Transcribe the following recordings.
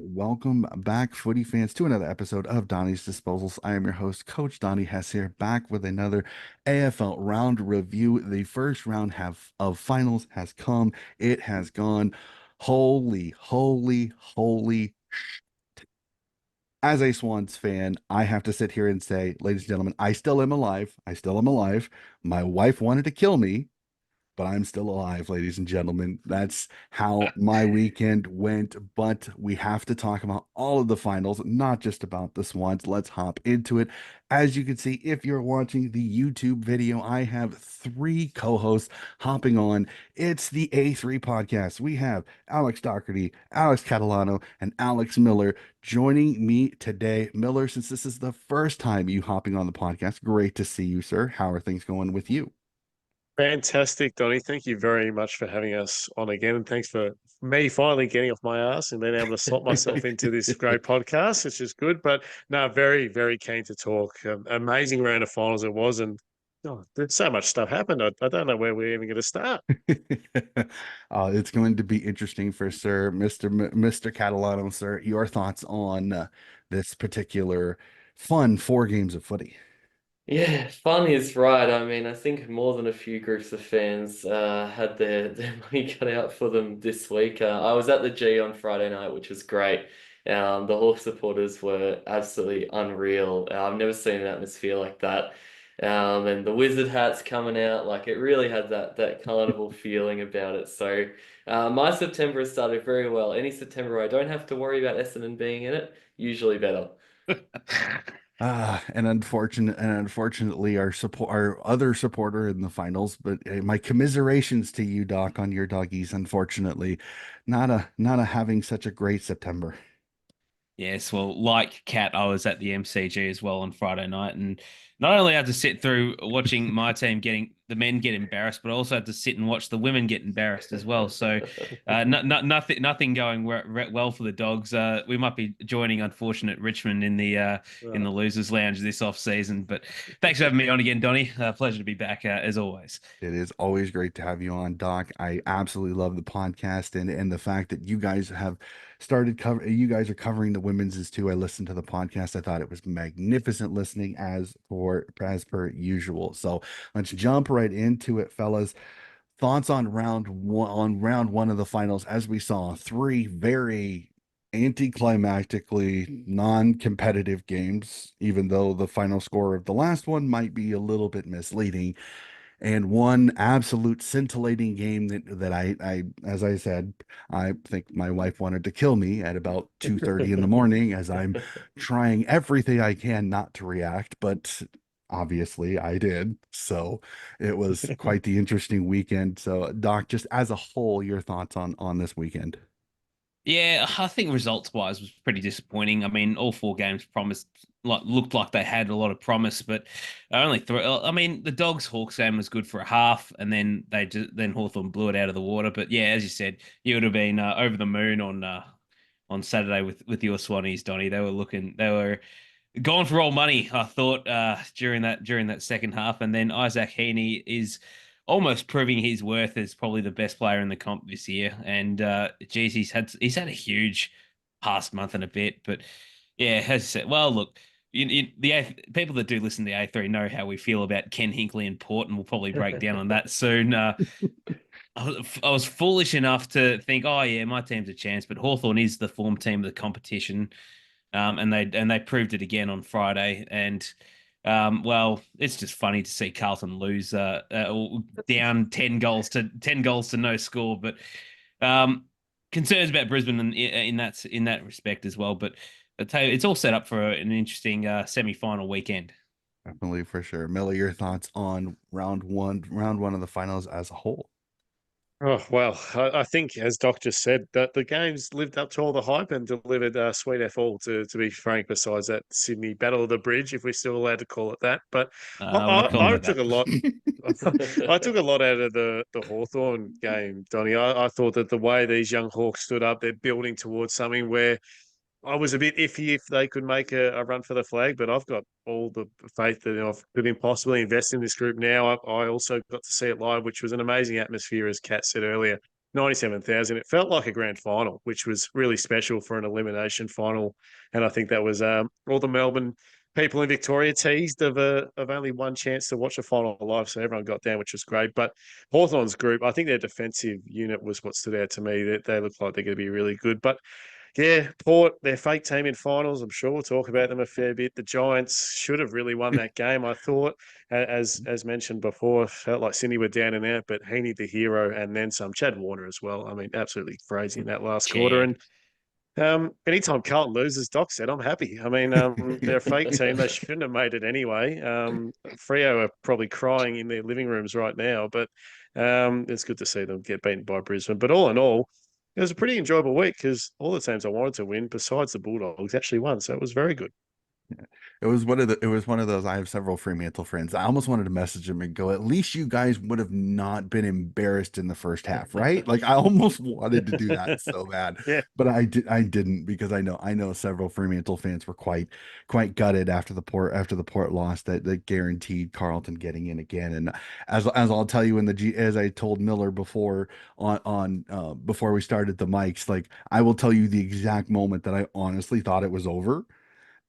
welcome back, footy fans, to another episode of Donnie's Disposals. I am your host, Coach Donnie Hess here, back with another AFL round review. The first round of finals has come. It has gone. Holy. As a Swans fan, I have to sit here and say, ladies and gentlemen, I still am alive. I still am alive. My wife wanted to kill me, but I'm still alive, ladies and gentlemen. That's how my weekend went. But we have to talk about all of the finals, not just about the Swans. Let's hop into it. As you can see, if you're watching the YouTube video, I have three co-hosts hopping on. It's the A3 podcast. We have Alex Doherty, Alex Catalano, and Alex Miller joining me today. Miller, since this is the first time you hopping on the podcast, great to see you, sir. How are things going with you? Fantastic, Donny. Thank you very much for having us on again. And thanks for me finally getting off my ass and being able to slot myself into this great podcast, which is good. But no, very keen to talk. Amazing round of finals it was. And there's so much stuff happened. I don't know where we're even going to start. It's going to be interesting for Sir Mr. Catalano, sir. Your thoughts on this particular fun 4 games of footy? Yeah, fun is right. I mean, I think more than a few groups of fans had their money cut out for them this week. I was at the G on Friday night, which was great. The Hawks supporters were absolutely unreal. I've never seen an atmosphere like that. And the wizard hats coming out, like it really had that carnival feeling about it. So my September has started very well. Any September where I don't have to worry about Essendon being in it, usually better. And unfortunately, our other supporter in the finals. But my commiserations to you, Doc, on your doggies. Unfortunately, not a having such a great September. Yes, well, like Kat, I was at the MCG as well on Friday night, and not only had to sit through watching my team getting the men get embarrassed, but I also had to sit and watch the women get embarrassed as well. So, nothing going well for the dogs. We might be joining unfortunate Richmond in the losers' lounge this off season. But thanks for having me on again, Donny. Pleasure to be back as always. It is always great to have you on, Doc. I absolutely love the podcast and the fact that you guys have started you guys are covering the women's too. I listened to the podcast. I thought it was magnificent listening as per usual. So let's jump right into it, fellas. Thoughts on round one of the finals, as we saw three very anticlimactically non-competitive games, even though the final score of the last one might be a little bit misleading, and one absolute scintillating game that I as I said, I think my wife wanted to kill me at about 2:30 in the morning as I'm trying everything I can not to react, but obviously I did. So it was quite the interesting weekend. So Doc, just as a whole, your thoughts on this weekend? Yeah, I think results wise was pretty disappointing. I mean, all 4 games promised looked like they had a lot of promise, but only three. I mean, the Dogs Hawks game was good for a half, and then Hawthorn blew it out of the water. But yeah, as you said, you would have been over the moon on Saturday with your Swannies, Donny. They were gone for all money, I thought, during that second half, and then Isaac Heaney is almost proving his worth as probably the best player in the comp this year. And geez, he's had a huge past month and a bit, but yeah, as I said, well, look. People that do listen to the A3 know how we feel about Ken Hinkley and Port, and we'll probably break down on that soon. I was foolish enough to think, oh yeah, my team's a chance, but Hawthorn is the form team of the competition. And they proved it again on Friday. And well, it's just funny to see Carlton lose down 10 goals to no score. But concerns about Brisbane in that respect as well. But I tell you, it's all set up for an interesting semi-final weekend. Definitely, for sure. Miller, your thoughts on round one of the finals as a whole? Oh, well, I think, as Doc just said, that the games lived up to all the hype and delivered sweet F all, to be frank, besides that Sydney Battle of the Bridge, if we're still allowed to call it that. But We're not calling I it took that. a lot. I took a lot out of the Hawthorn game, Donny. I thought that the way these young Hawks stood up, they're building towards something where I was a bit iffy if they could make a run for the flag, but I've got all the faith that I could possibly invest in this group now. I also got to see it live, which was an amazing atmosphere, as Kat said earlier. 97,000. It felt like a grand final, which was really special for an elimination final. And I think that was all the Melbourne people in Victoria teased of only one chance to watch a final live. So everyone got down, which was great. But Hawthorn's group, I think their defensive unit was what stood out to me. That they look like they're going to be really good. But yeah, Port, their fake team in finals. I'm sure we'll talk about them a fair bit. The Giants should have really won that game. I thought, as mentioned before, felt like Sydney were down and out, but Heaney the hero, and then some. Chad Warner as well. I mean, absolutely crazy in that last quarter. Chad. And anytime Carlton loses, Doc said, I'm happy. I mean, they're a fake team. They shouldn't have made it anyway. Freo are probably crying in their living rooms right now, but it's good to see them get beaten by Brisbane. But all in all, it was a pretty enjoyable week because all the teams I wanted to win, besides the Bulldogs, actually won. So it was very good. Yeah. It was one of those. I have several Fremantle friends. I almost wanted to message them and go, at least you guys would have not been embarrassed in the first half, right? Like I almost wanted to do that so bad. Yeah. But I didn't because I know several Fremantle fans were quite gutted after the Port loss that guaranteed Carlton getting in again. And as I'll tell you as I told Miller before before we started the mics, like I will tell you the exact moment that I honestly thought it was over.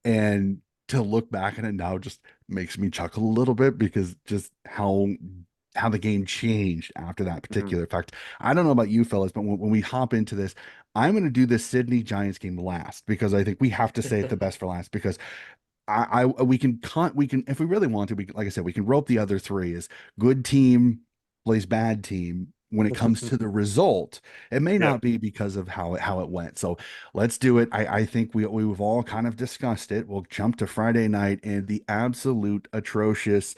And to look back at it now just makes me chuckle a little bit because just how the game changed after that particular fact. I don't know about you fellas, but when we hop into this, I'm going to do this Sydney Giants game last because I think we have to say it the best for last because we can if we really want to, like I said, we can rope the other three as good team plays bad team when it comes to the result. It may not be because of how it went. So let's do it. I think we've all kind of discussed it. We'll jump to Friday night and the absolute atrocious,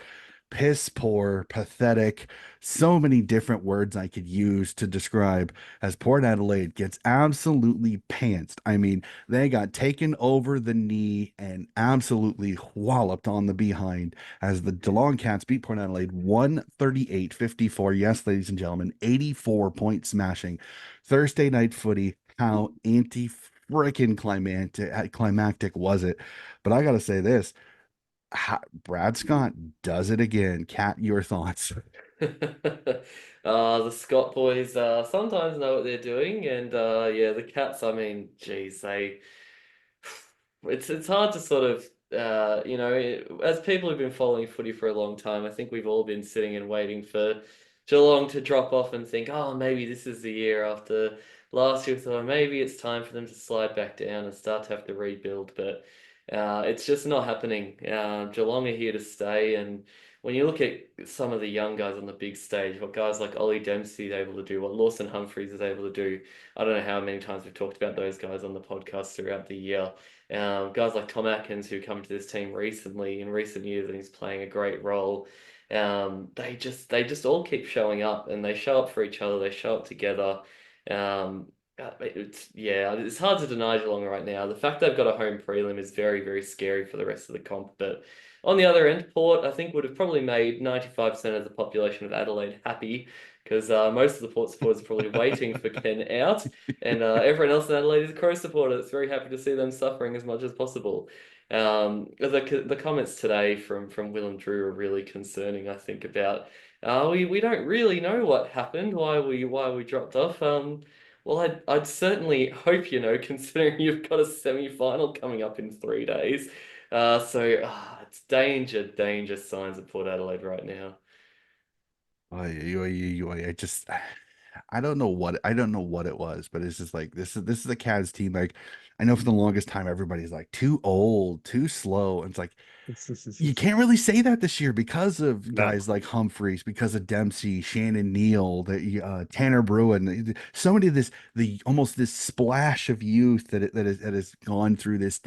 piss poor, pathetic, so many different words I could use to describe as Port Adelaide gets absolutely pantsed. I mean, they got taken over the knee and absolutely walloped on the behind as the Geelong Cats beat Port Adelaide 138-54. Yes, ladies and gentlemen, 84-point smashing. Thursday night footy. How anti freaking climactic was it? But I got to say this. Brad Scott does it again. Cat, your thoughts? The Scott boys sometimes know what they're doing, and yeah, the Cats. I mean, geez, it's hard to sort of as people who've been following footy for a long time, I think we've all been sitting and waiting for Geelong to drop off and think, oh, maybe this is the year after last year. So maybe it's time for them to slide back down and start to have to rebuild, but. It's just not happening. Geelong are here to stay, and when you look at some of the young guys on the big stage, what guys like Ollie Dempsey is able to do, what Lawson Humphreys is able to do, I don't know how many times we've talked about those guys on the podcast throughout the year. Guys like Tom Atkins, who come to this team recently, in recent years, and he's playing a great role. They just all keep showing up, and they show up for each other. They show up together. It's hard to deny Geelong right now. The fact they've got a home prelim is very, very scary for the rest of the comp. But on the other end, Port, I think, would have probably made 95% of the population of Adelaide happy because most of the Port supporters are probably waiting for Ken out. And everyone else in Adelaide is a Crow supporter that's very happy to see them suffering as much as possible. The comments today from Will and Drew are really concerning, I think, about we don't really know what happened, why we dropped off. Well, I'd certainly hope, considering you've got a semi-final coming up in 3 days. It's danger signs at Port Adelaide right now. I don't know what it was, but it's just like this is a Cavs team. Like I know for the longest time everybody's like too old, too slow. And it's like you can't really say that this year because of guys like Humphreys, because of Dempsey, Shannon Neal, Tanner Bruin, so many of almost this splash of youth that has gone through this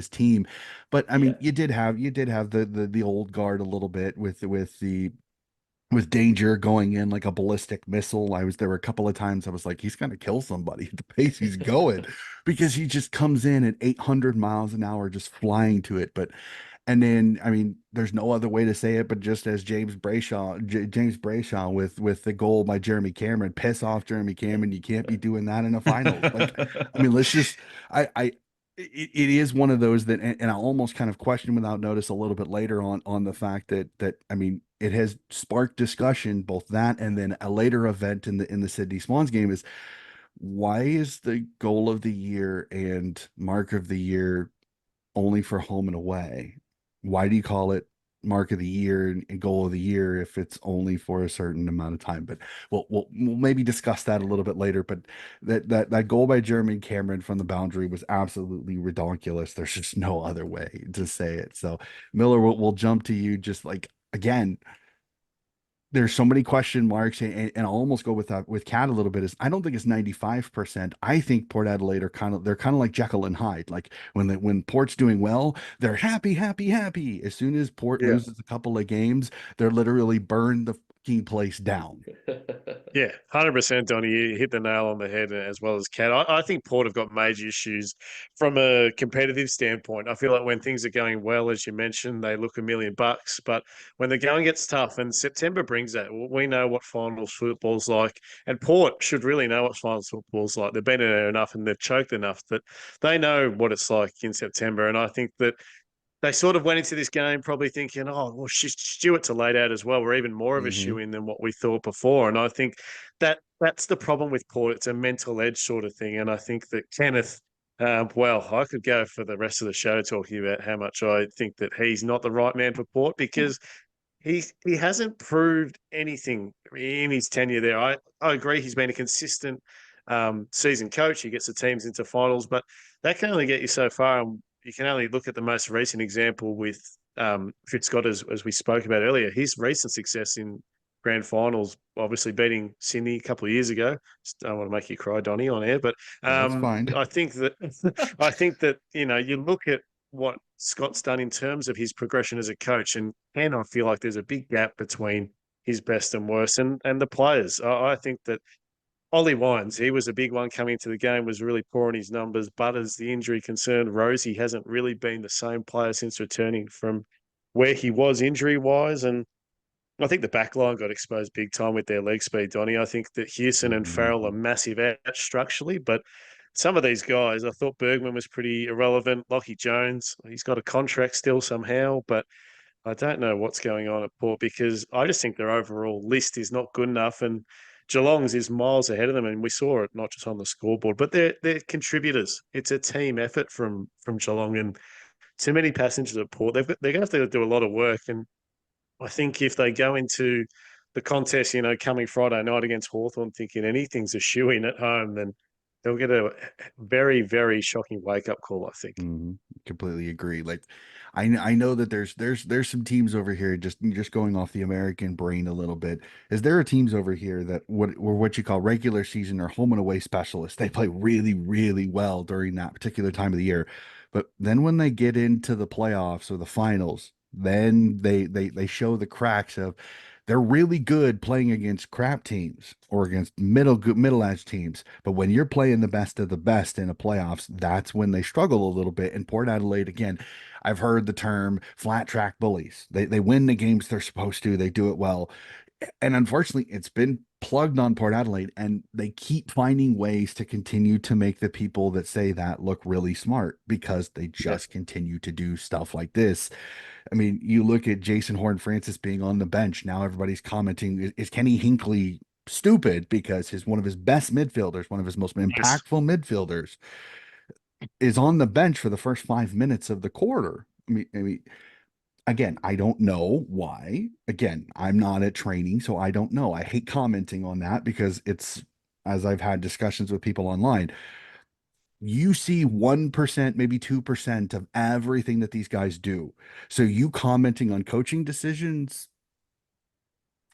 team. But I mean, you did have the old guard a little bit with Danger going in like a ballistic missile. There were a couple of times I was like, he's gonna kill somebody at the pace he's going because he just comes in at 800 miles an hour, just flying to it. And then, I mean, there's no other way to say it, but just as James Brayshaw with the goal by Jeremy Cameron, piss off Jeremy Cameron. You can't be doing that in a final. Like, I mean, it is one of those that, and I almost kind of question without notice a little bit later on the fact that I mean, it has sparked discussion, both that and then a later event in the Sydney Swans game is, why is the goal of the year and mark of the year only for home and away? Why do you call it mark of the year and goal of the year if it's only for a certain amount of time? But we'll maybe discuss that a little bit later. But that goal by Jeremy Cameron from the boundary was absolutely redonkulous. There's just no other way to say it. So Miller, we'll jump to you. Just like, again, there's so many question marks, and I'll almost go with that with Cat a little bit. Is I don't think it's 95%. I think Port Adelaide are they're kind of like Jekyll and Hyde. Like when Port's doing well, they're happy, happy, happy. As soon as Port loses a couple of games, they're literally burn the fucking place down. Yeah, 100%, Donny. You hit the nail on the head as well as Cat. I think Port have got major issues from a competitive standpoint. I feel like when things are going well, as you mentioned, they look $1,000,000. But when the going gets tough, and September brings that, we know what finals football's like. And Port should really know what finals football's like. They've been in there enough and they've choked enough that they know what it's like in September. And I think that they sort of went into this game probably thinking, oh, well, Stewart's a laid out as well. We're even more of a shoe-in than what we thought before. And I think that's the problem with Port. It's a mental edge sort of thing. And I think that Kenneth, well, I could go for the rest of the show talking about how much I think that he's not the right man for Port, because he hasn't proved anything in his tenure there. I agree he's been a consistent season coach. He gets the teams into finals, but that can only get you so far. And you can only look at the most recent example with Fitzcott, as we spoke about earlier. His recent success in grand finals, obviously beating Sydney a couple of years ago. Just don't want to make you cry, Donny, on air, but That's fine. I think that you look at what Scott's done in terms of his progression as a coach, and I feel like there's a big gap between his best and worst, and the players. I think that Ollie Wines, he was a big one coming into the game, was really poor in his numbers. But as the injury concerned, Rosie hasn't really been the same player since returning from where he was injury-wise. And I think the back line got exposed big time with their leg speed, Donny. I think that Hewson and Farrell are massive out structurally, but some of these guys, I thought Bergman was pretty irrelevant. Lockie Jones, he's got a contract still somehow, but I don't know what's going on at Port, because I just think their overall list is not good enough, and Geelong's is miles ahead of them, and we saw it not just on the scoreboard, but they're contributors. It's a team effort from Geelong, and too many passengers at Port. They're going to have to do a lot of work, and I think if they go into the contest, coming Friday night against Hawthorn thinking anything's a shoe-in at home, then they'll get a very, very shocking wake-up call, I think. Completely agree. Like, I know that there's some teams over here, just going off the American brain a little bit. Is there are teams over here that what you call regular season or home and away specialists? They play really, really well during that particular time of the year, but then when they get into the playoffs or the finals, then they show the cracks of, they're really good playing against crap teams or against middle-aged teams. But when you're playing the best of the best in the playoffs, that's when they struggle a little bit. And Port Adelaide, again, I've heard the term flat track bullies. They win the games they're supposed to. They do it well. And unfortunately, it's been plugged on Port Adelaide, and they keep finding ways to continue to make the people that say that look really smart, because they just continue to do stuff like this. I mean, you look at Jason Horne-Francis being on the bench. Now everybody's commenting, is Kenny Hinkley stupid because one of his best midfielders, one of his most impactful midfielders, is on the bench for the first 5 minutes of the quarter? I mean, again, I don't know why. Again, I'm not at training, so I don't know. I hate commenting on that, because it's, as I've had discussions with people online, you see 1%, maybe 2% of everything that these guys do. So you commenting on coaching decisions,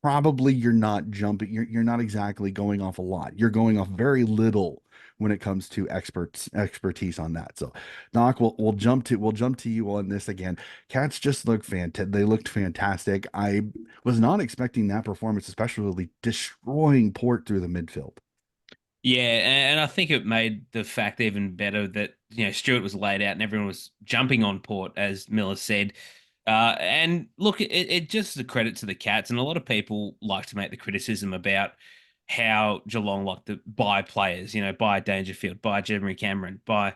probably you're not jumping, you're not exactly going off a lot. You're going off very little when it comes to expertise on that. So Doc, we'll jump to you on this again. Cats just look fantastic. They looked fantastic. I was not expecting that performance, especially destroying Port through the midfield. Yeah, and I think it made the fact even better that Stewart was laid out and everyone was jumping on Port, as Miller said. And look, it just is a credit to the Cats, and a lot of people like to make the criticism about how Geelong like to buy players, buy Dangerfield, buy Jeremy Cameron, buy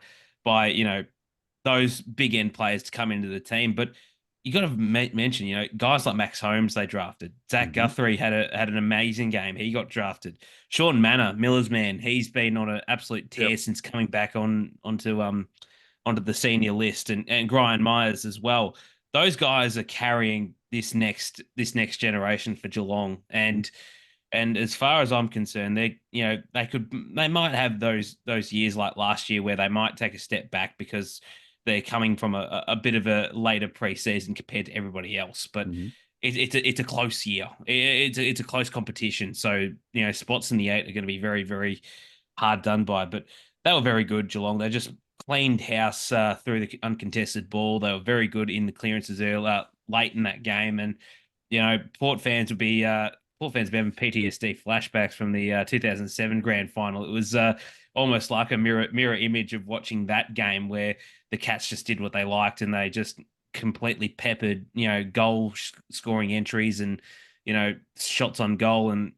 those big end players to come into the team. But you got to mention, guys like Max Holmes they drafted. Zach Guthrie had an amazing game. He got drafted. Sean Manor, Miller's man, he's been on an absolute tear since coming back onto the senior list, and Brian Myers as well. Those guys are carrying this next generation for Geelong, and as far as I'm concerned, they might have those years like last year where they might take a step back because they're coming from a bit of a later preseason compared to everybody else. But it's a close year. It's a close competition. So spots in the 8 are going to be very, very hard done by. But they were very good, Geelong. They just cleaned house through the uncontested ball. They were very good in the clearances early, late in that game, and Port fans would be having PTSD flashbacks from the 2007 grand final. It was almost like a mirror image of watching that game where the Cats just did what they liked and they just completely peppered, goal scoring entries and, shots on goal. And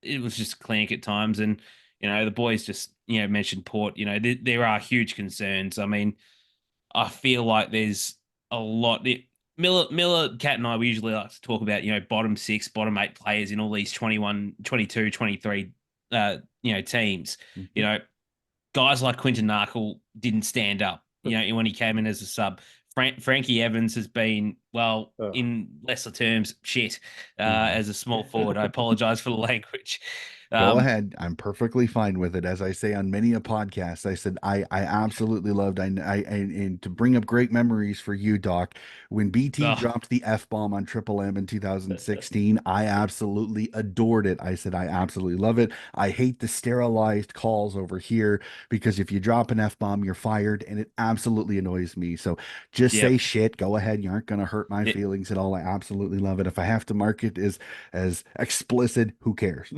it was just clank at times. And, the boys just, mentioned Port, there are huge concerns. I mean, I feel like there's a lot. Miller, Cat and I, we usually like to talk about, bottom 6, bottom 8 players in all these 21, 22, 23, teams. Guys like Quinton Narkle didn't stand up, when he came in as a sub. Frankie Evans has been, in lesser terms, shit as a small forward. I apologize for the language. Go ahead. I'm perfectly fine with it. As I say on many a podcast, I said I absolutely loved. And to bring up great memories for you, Doc, when BT dropped the F-bomb on Triple M in 2016, I absolutely adored it. I said I absolutely love it. I hate the sterilized calls over here because if you drop an F-bomb, you're fired, and it absolutely annoys me. So just say shit. Go ahead. You aren't going to hurt my feelings at all. I absolutely love it. If I have to mark it as explicit, who cares?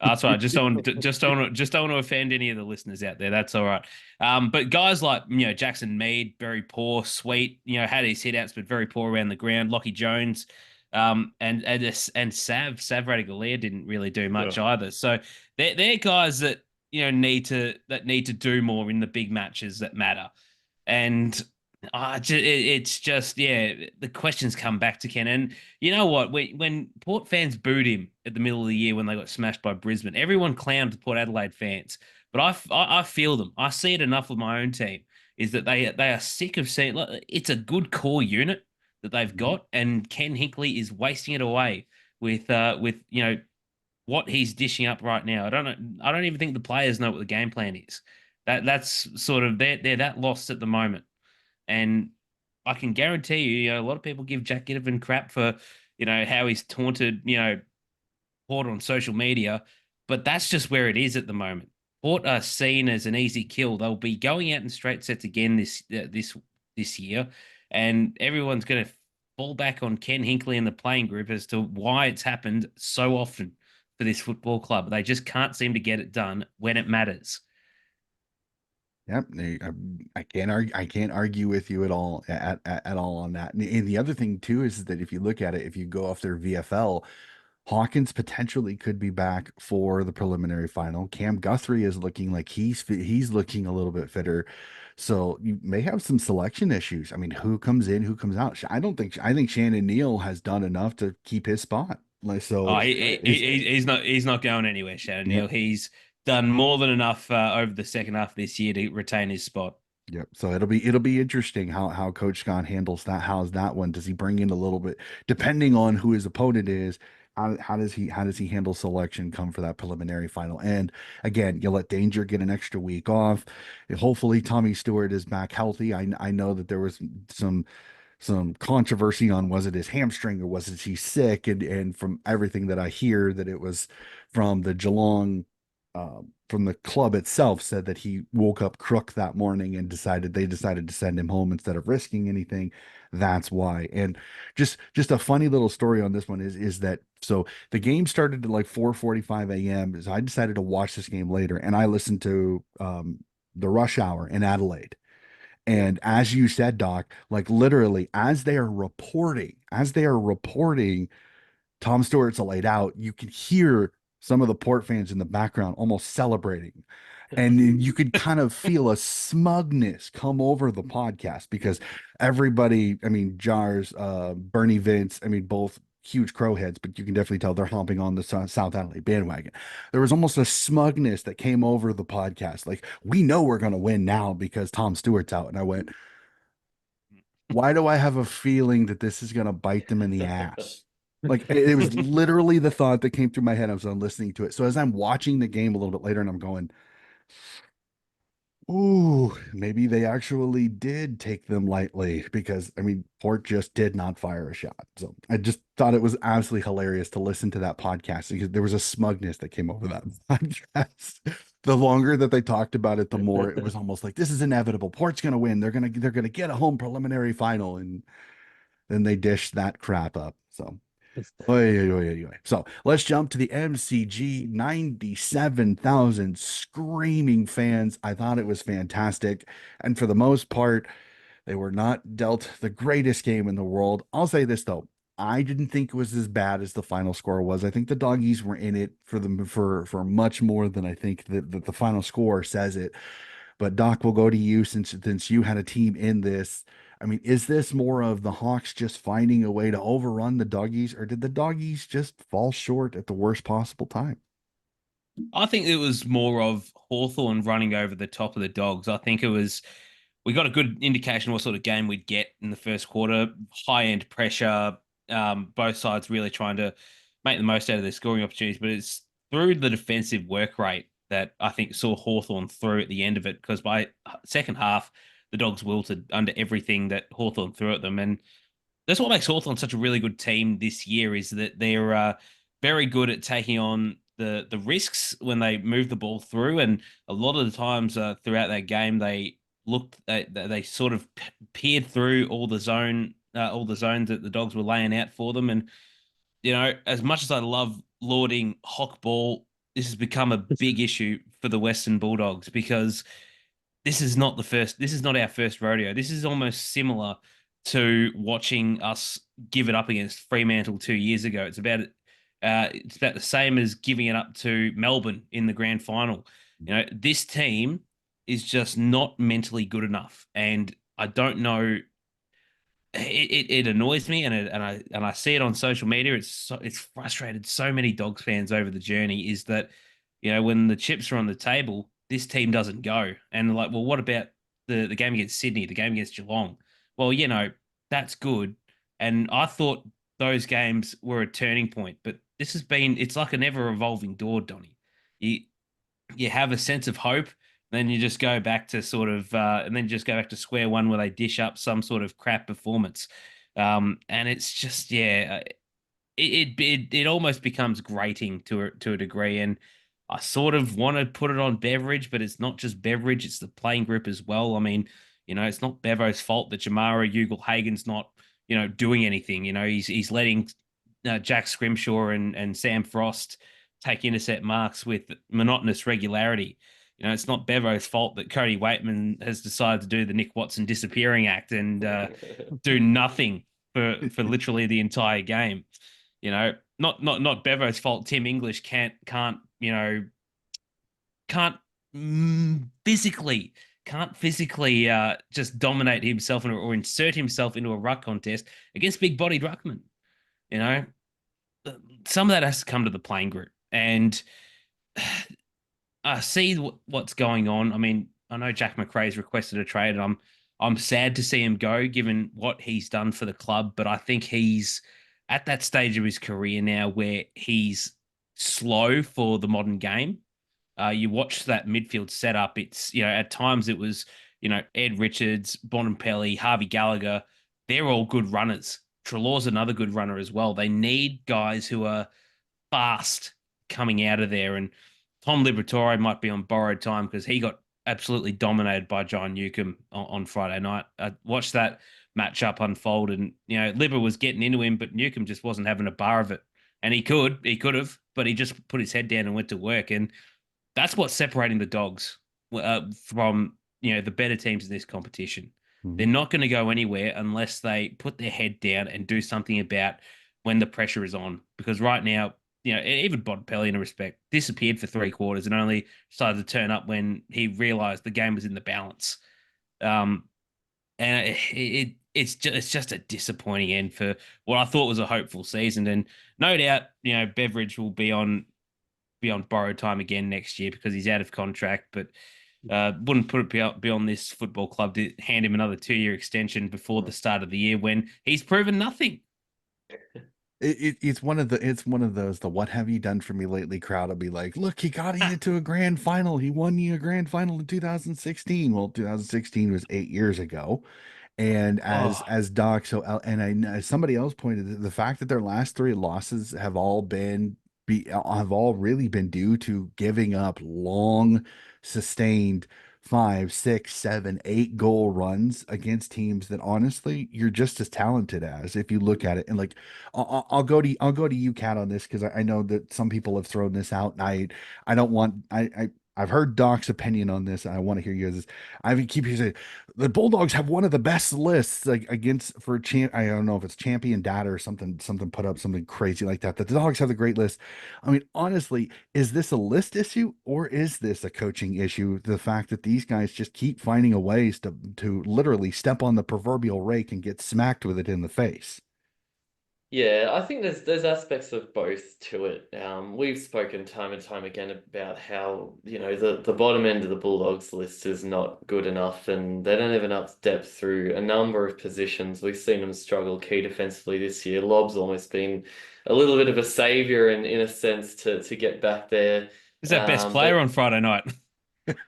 That's right. Just don't want to offend any of the listeners out there. That's all right. But guys like Jackson Mead, very poor, sweet. Had his hit outs, but very poor around the ground. Lockie Jones, and Sav Radaglia didn't really do much either. So they're guys that need to do more in the big matches that matter. And it's just the questions come back to Ken. And you know what? When Port fans booed him at the middle of the year when they got smashed by Brisbane, everyone clowned the Port Adelaide fans. But I feel them. I see it enough with my own team. Is that they are sick of seeing. It's a good core unit that they've got, and Ken Hinkley is wasting it away with what he's dishing up right now. I don't even think the players know what the game plan is. That's sort of they're that lost at the moment. And I can guarantee you, a lot of people give Jack Ginnivan crap for, how he's taunted, Port on social media, but that's just where it is at the moment. Port are seen as an easy kill. They'll be going out in straight sets again this year, and everyone's going to fall back on Ken Hinkley and the playing group as to why it's happened so often for this football club. They just can't seem to get it done when it matters. Yep, I can't argue with you at all on that. And the other thing too is that if you look at it, if you go off their VFL, Hawkins potentially could be back for the preliminary final. Cam Guthrie is looking like he's looking a little bit fitter. So you may have some selection issues. I mean, who comes in, who comes out? I think Shannon Neal has done enough to keep his spot. He's not going anywhere, Shannon Neal. He's done more than enough over the second half of this year to retain his spot. Yep. So it'll be interesting how Coach Scott handles that. How's that one? Does he bring in a little bit, depending on who his opponent is? How does he handle selection come for that preliminary final? And again, you let Danger get an extra week off. Hopefully Tommy Stewart is back healthy. I know that there was some controversy on was it his hamstring or was it he sick, and from everything that I hear that it was from the Geelong from the club itself said that he woke up crook that morning and they decided to send him home instead of risking anything. That's why. And just a funny little story on this one is that so the game started at like 4:45 a.m. So I decided to watch this game later, and I listened to the rush hour in Adelaide. And as you said, Doc, like literally as they are reporting Tom Stewart's laid out, you can hear some of the Port fans in the background almost celebrating. And you could kind of feel a smugness come over the podcast because everybody, I mean, Jars, Bernie Vince, I mean, both huge crow heads, but you can definitely tell they're hopping on the South Adelaide bandwagon. There was almost a smugness that came over the podcast. Like, we know we're going to win now because Tom Stewart's out. And I went, why do I have a feeling that this is going to bite them in the ass? Like, it was literally the thought that came through my head as I'm listening to it. So as I'm watching the game a little bit later and I'm going, ooh, maybe they actually did take them lightly because I mean, Port just did not fire a shot. So I just thought it was absolutely hilarious to listen to that podcast because there was a smugness that came over that podcast. The longer that they talked about it, the more it was almost like this is inevitable. Port's gonna win. They're gonna get a home preliminary final, and then they dished that crap up. So oy, oy, oy, oy, oy. So let's jump to the MCG. 97,000 screaming fans. I thought it was fantastic. And for the most part, they were not dealt the greatest game in the world. I'll say this though. I didn't think it was as bad as the final score was. I think the doggies were in it for them for much more than I think that the final score says it. But Doc, we'll go to you since you had a team in this. I mean, is this more of the Hawks just finding a way to overrun the doggies, or did the doggies just fall short at the worst possible time? I think it was more of Hawthorn running over the top of the Dogs. I think it was, we got a good indication of what sort of game we'd get in the first quarter. High end pressure, both sides really trying to make the most out of their scoring opportunities, but it's through the defensive work rate that I think saw Hawthorn through at the end of it, because by second half, the Dogs wilted under everything that Hawthorn threw at them. And that's what makes Hawthorn such a really good team this year, is that they're very good at taking on the risks when they move the ball through. And a lot of the times throughout that game, they looked they sort of peered through all the zones that the Dogs were laying out for them. And as much as I love lauding Hawk ball, this has become a big issue for the Western Bulldogs, because this is not our first rodeo. This is almost similar to watching us give it up against Fremantle 2 years ago. It's about the same as giving it up to Melbourne in the grand final. This team is just not mentally good enough, and I don't know. It annoys me, and I see it on social media. It's frustrated so many Dogs fans over the journey. Is that when the chips are on the table, this team doesn't go, and like, well, what about the game against Sydney, the game against Geelong? Well, that's good, and I thought those games were a turning point, but it's like an ever evolving door, Donny. You have a sense of hope, then you just go back to and then just go back to square one where they dish up some sort of crap performance. And it's just, it almost becomes grating to a degree. And I sort of want to put it on Beveridge, but it's not just Beveridge, it's the playing group as well. I mean, it's not Bevo's fault that Jamara Ugle-Hagen's not, doing anything. He's letting Jack Scrimshaw and Sam Frost take intercept marks with monotonous regularity. It's not Bevo's fault that Cody Waitman has decided to do the Nick Watson disappearing act and do nothing for literally the entire game. Not Bevo's fault. Tim English can't physically just dominate himself or insert himself into a ruck contest against big-bodied ruckman. Some of that has to come to the playing group, and I see what's going on. I mean, I know Jack McRae's requested a trade, and I'm sad to see him go, given what he's done for the club. But I think he's at that stage of his career now where he's slow for the modern game. You watch that midfield setup. It's at times it was Ed Richards, Bontempelli, Harvey Gallagher. They're all good runners. Trelaw's another good runner as well. They need guys who are fast coming out of there, and Tom Liberatore might be on borrowed time because he got absolutely dominated by John Newcomb on Friday night. I watched that matchup unfold, and Libber was getting into him, but Newcomb just wasn't having a bar of it. And he could have, but he just put his head down and went to work. And that's what's separating the Dogs from the better teams in this competition. Mm-hmm. They're not going to go anywhere unless they put their head down and do something about when the pressure is on. Because right now, even Bontempelli in a respect, disappeared for 3 quarters and only started to turn up when he realized the game was in the balance. And it's just a disappointing end for what I thought was a hopeful season. And no doubt, Beveridge will be on borrowed time again next year because he's out of contract. But wouldn't put it beyond this football club to hand him another 2-year extension before the start of the year when he's proven nothing. It's one of those the what have you done for me lately crowd will be like, look, he got you to a grand final. He won you a grand final in 2016. Well, 2016 was 8 years ago. And as Doc, and I know somebody else pointed to the fact that their last 3 losses have all really been due to giving up long, sustained 5, 6, 7, 8 goal runs against teams that honestly you're just as talented as if you look at it. And like, I'll go to you, Kat, on this because I know that some people have thrown this out, and I don't want I've heard Doc's opinion on this, and I want to hear yours. I keep saying the Bulldogs have one of the best lists like against for champ. I don't know if it's champion data or something put up something crazy like that. That the Dogs have the great list. I mean, honestly, is this a list issue or is this a coaching issue? The fact that these guys just keep finding a ways to literally step on the proverbial rake and get smacked with it in the face. Yeah, I think there's aspects of both to it. We've spoken time and time again about how, the bottom end of the Bulldogs list is not good enough and they don't have enough depth through a number of positions. We've seen them struggle key defensively this year. Lob's almost been a little bit of a savior in a sense to get back there. Is that best player on Friday night?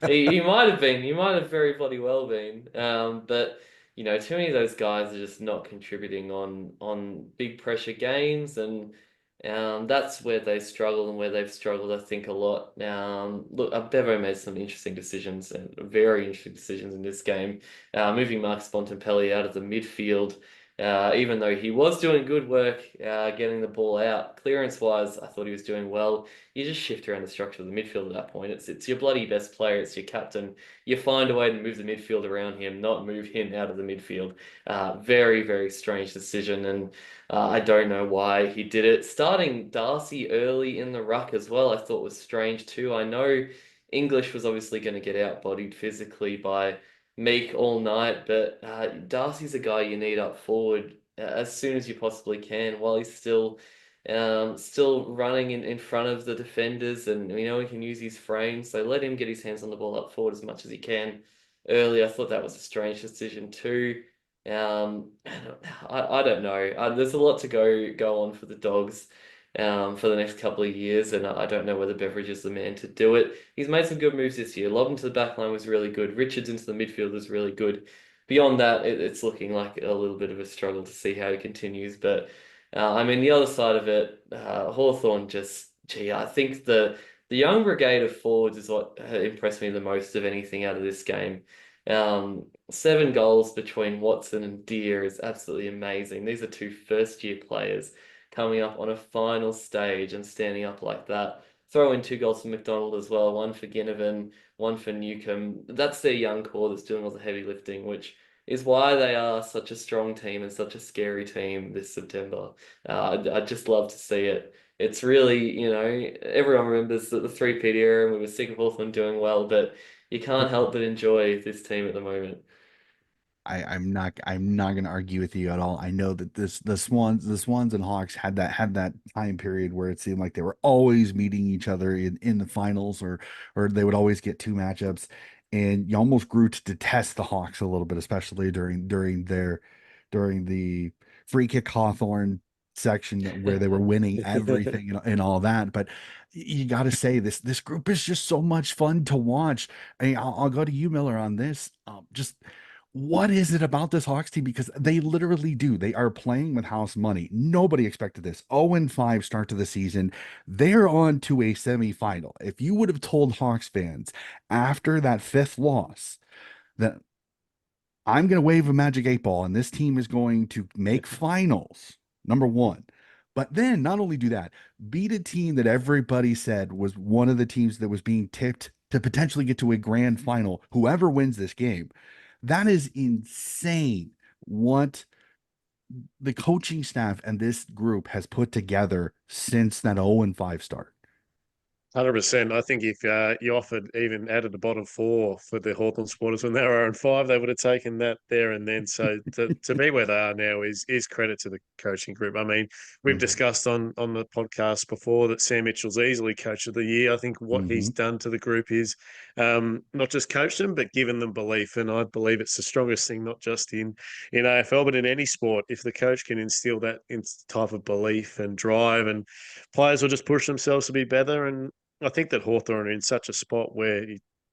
He might have been. He might have very bloody well been. But too many of those guys are just not contributing on big pressure games, and that's where they struggle and where they've struggled, I think, a lot. Look, Bevo made some interesting decisions and very interesting decisions in this game, moving Marcus Bontempelli out of the midfield. Even though he was doing good work getting the ball out, clearance-wise, I thought he was doing well. You just shift around the structure of the midfield at that point. It's your bloody best player. It's your captain. You find a way to move the midfield around him, not move him out of the midfield. Very, very strange decision, and I don't know why he did it. Starting Darcy early in the ruck as well, I thought was strange too. I know English was obviously going to get outbodied physically by Meek all night, but Darcy's a guy you need up forward as soon as you possibly can while he's still running in front of the defenders, and we know he can use his frame, so let him get his hands on the ball up forward as much as he can early. I thought that was a strange decision too. I don't know. There's a lot to go on for the Dogs for the next couple of years, and I don't know whether Beveridge is the man to do it. He's made some good moves this year. Lob into the back line was really good. Richards into the midfield was really good. Beyond that, it's looking like a little bit of a struggle to see how he continues. But the other side of it, Hawthorn I think the young brigade of forwards is what impressed me the most of anything out of this game. 7 goals between Watson and Deere is absolutely amazing. These are 2 first-year players coming up on a final stage and standing up like that. Throw in 2 goals for McDonald as well, 1 for Ginnivan, 1 for Newcomb. That's their young core that's doing all the heavy lifting, which is why they are such a strong team and such a scary team this September. I'd just love to see it. It's really, everyone remembers the 3-peat era and we were sick of Hawthorn doing well, but you can't help but enjoy this team at the moment. I'm not going to argue with you at all. I know that the Swans and Hawks had that time period where it seemed like they were always meeting each other in the finals, or they would always get 2 matchups, and you almost grew to detest the Hawks a little bit, especially during the free kick Hawthorn section where they were winning everything and all that. But you got to say this group is just so much fun to watch. I'll go to you, Miller, on this. Just what is it about this Hawks team? Because they literally do. They are playing with house money. Nobody expected this. 0-5 start to the season. They're on to a semifinal. If you would have told Hawks fans after that 5th loss that I'm going to wave a magic 8 ball and this team is going to make finals, number one. But then not only do that, beat a team that everybody said was one of the teams that was being tipped to potentially get to a grand final. Whoever wins this game. That is insane. What the coaching staff and this group has put together since that 0-5 start. 100%. I think if you offered even added a bottom four for the Hawthorn supporters when they were 0-5, they would have taken that there and then. So to be where they are now is credit to the coaching group. I mean, we've discussed on the podcast before that Sam Mitchell's easily coach of the year. I think what he's done to the group is not just coached them, but given them belief. And I believe it's the strongest thing, not just in AFL, but in any sport. If the coach can instill that type of belief and drive, and players will just push themselves to be better. And I think that Hawthorn are in such a spot where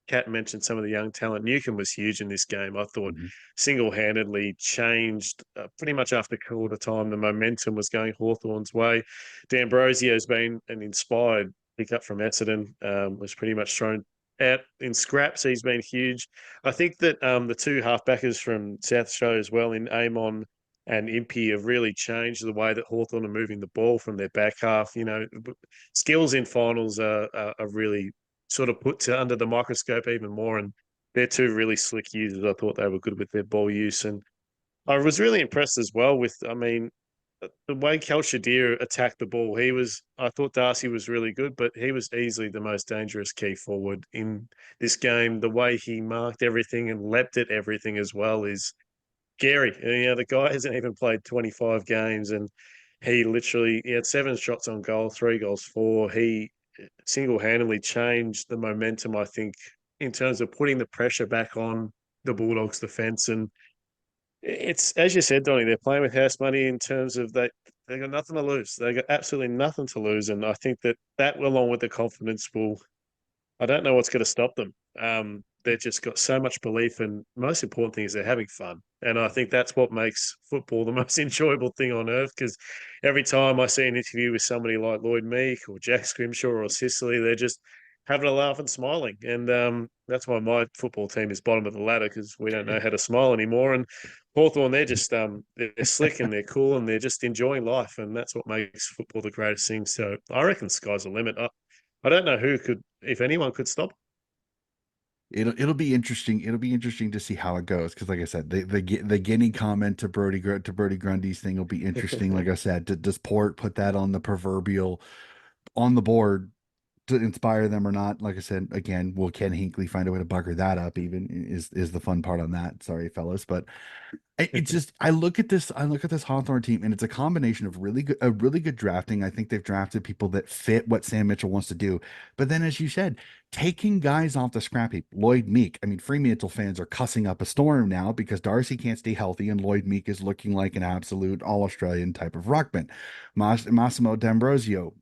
Kat mentioned some of the young talent. Newcombe was huge in this game. I thought single-handedly changed pretty much after quarter time. The momentum was going Hawthorn's way. D'Ambrosio's been an inspired pickup from Essendon, was pretty much thrown out in scraps. He's been huge. I think that the two halfbackers from South Australia as well in Amon and Impey have really changed the way that Hawthorn are moving the ball from their back half. You know, skills in finals are really sort of put under the microscope even more. And they're two really slick users. I thought they were good with their ball use. And I was really impressed as well with, I mean, the way Kel Shadir attacked the ball. I thought Darcy was really good, but he was easily the most dangerous key forward in this game. The way he marked everything and leapt at everything as well is scary. You know, the guy hasn't even played 25 games, and he had 7 shots on goal, 3 goals, 4. He single-handedly changed the momentum, I think, in terms of putting the pressure back on the Bulldogs' defence. And it's, as you said, Donny, they're playing with house money in terms of they got nothing to lose. They got absolutely nothing to lose, and I think that along with the confidence I don't know what's going to stop them. They've just got so much belief, and most important thing is they're having fun. And I think that's what makes football the most enjoyable thing on earth, because every time I see an interview with somebody like Lloyd Meek or Jack Scrimshaw or Sicily, they're just having a laugh and smiling. And that's why my football team is bottom of the ladder, because we don't know how to smile anymore. And Hawthorn, they're just they're slick and they're cool and they're just enjoying life. And that's what makes football the greatest thing. So I reckon sky's the limit. I don't know if anyone could stop. It'll be interesting. It'll be interesting to see how it goes, because, like I said, the Guinea comment to Brody Grundy's thing will be interesting. Like I said, does Port put that on the proverbial on the board to inspire them or not? Like I said, again, will Ken Hinkley find a way to bugger that up? Even is the fun part on that. Sorry, fellas, but it's just I look at this Hawthorn team, and it's a combination of really good drafting. I think they've drafted people that fit what Sam Mitchell wants to do, but then, as you said, taking guys off the scrap heap. Lloyd Meek, I mean, Fremantle fans are cussing up a storm now because Darcy can't stay healthy, and Lloyd Meek is looking like an absolute all-Australian type of ruckman. Massimo D'Ambrosio,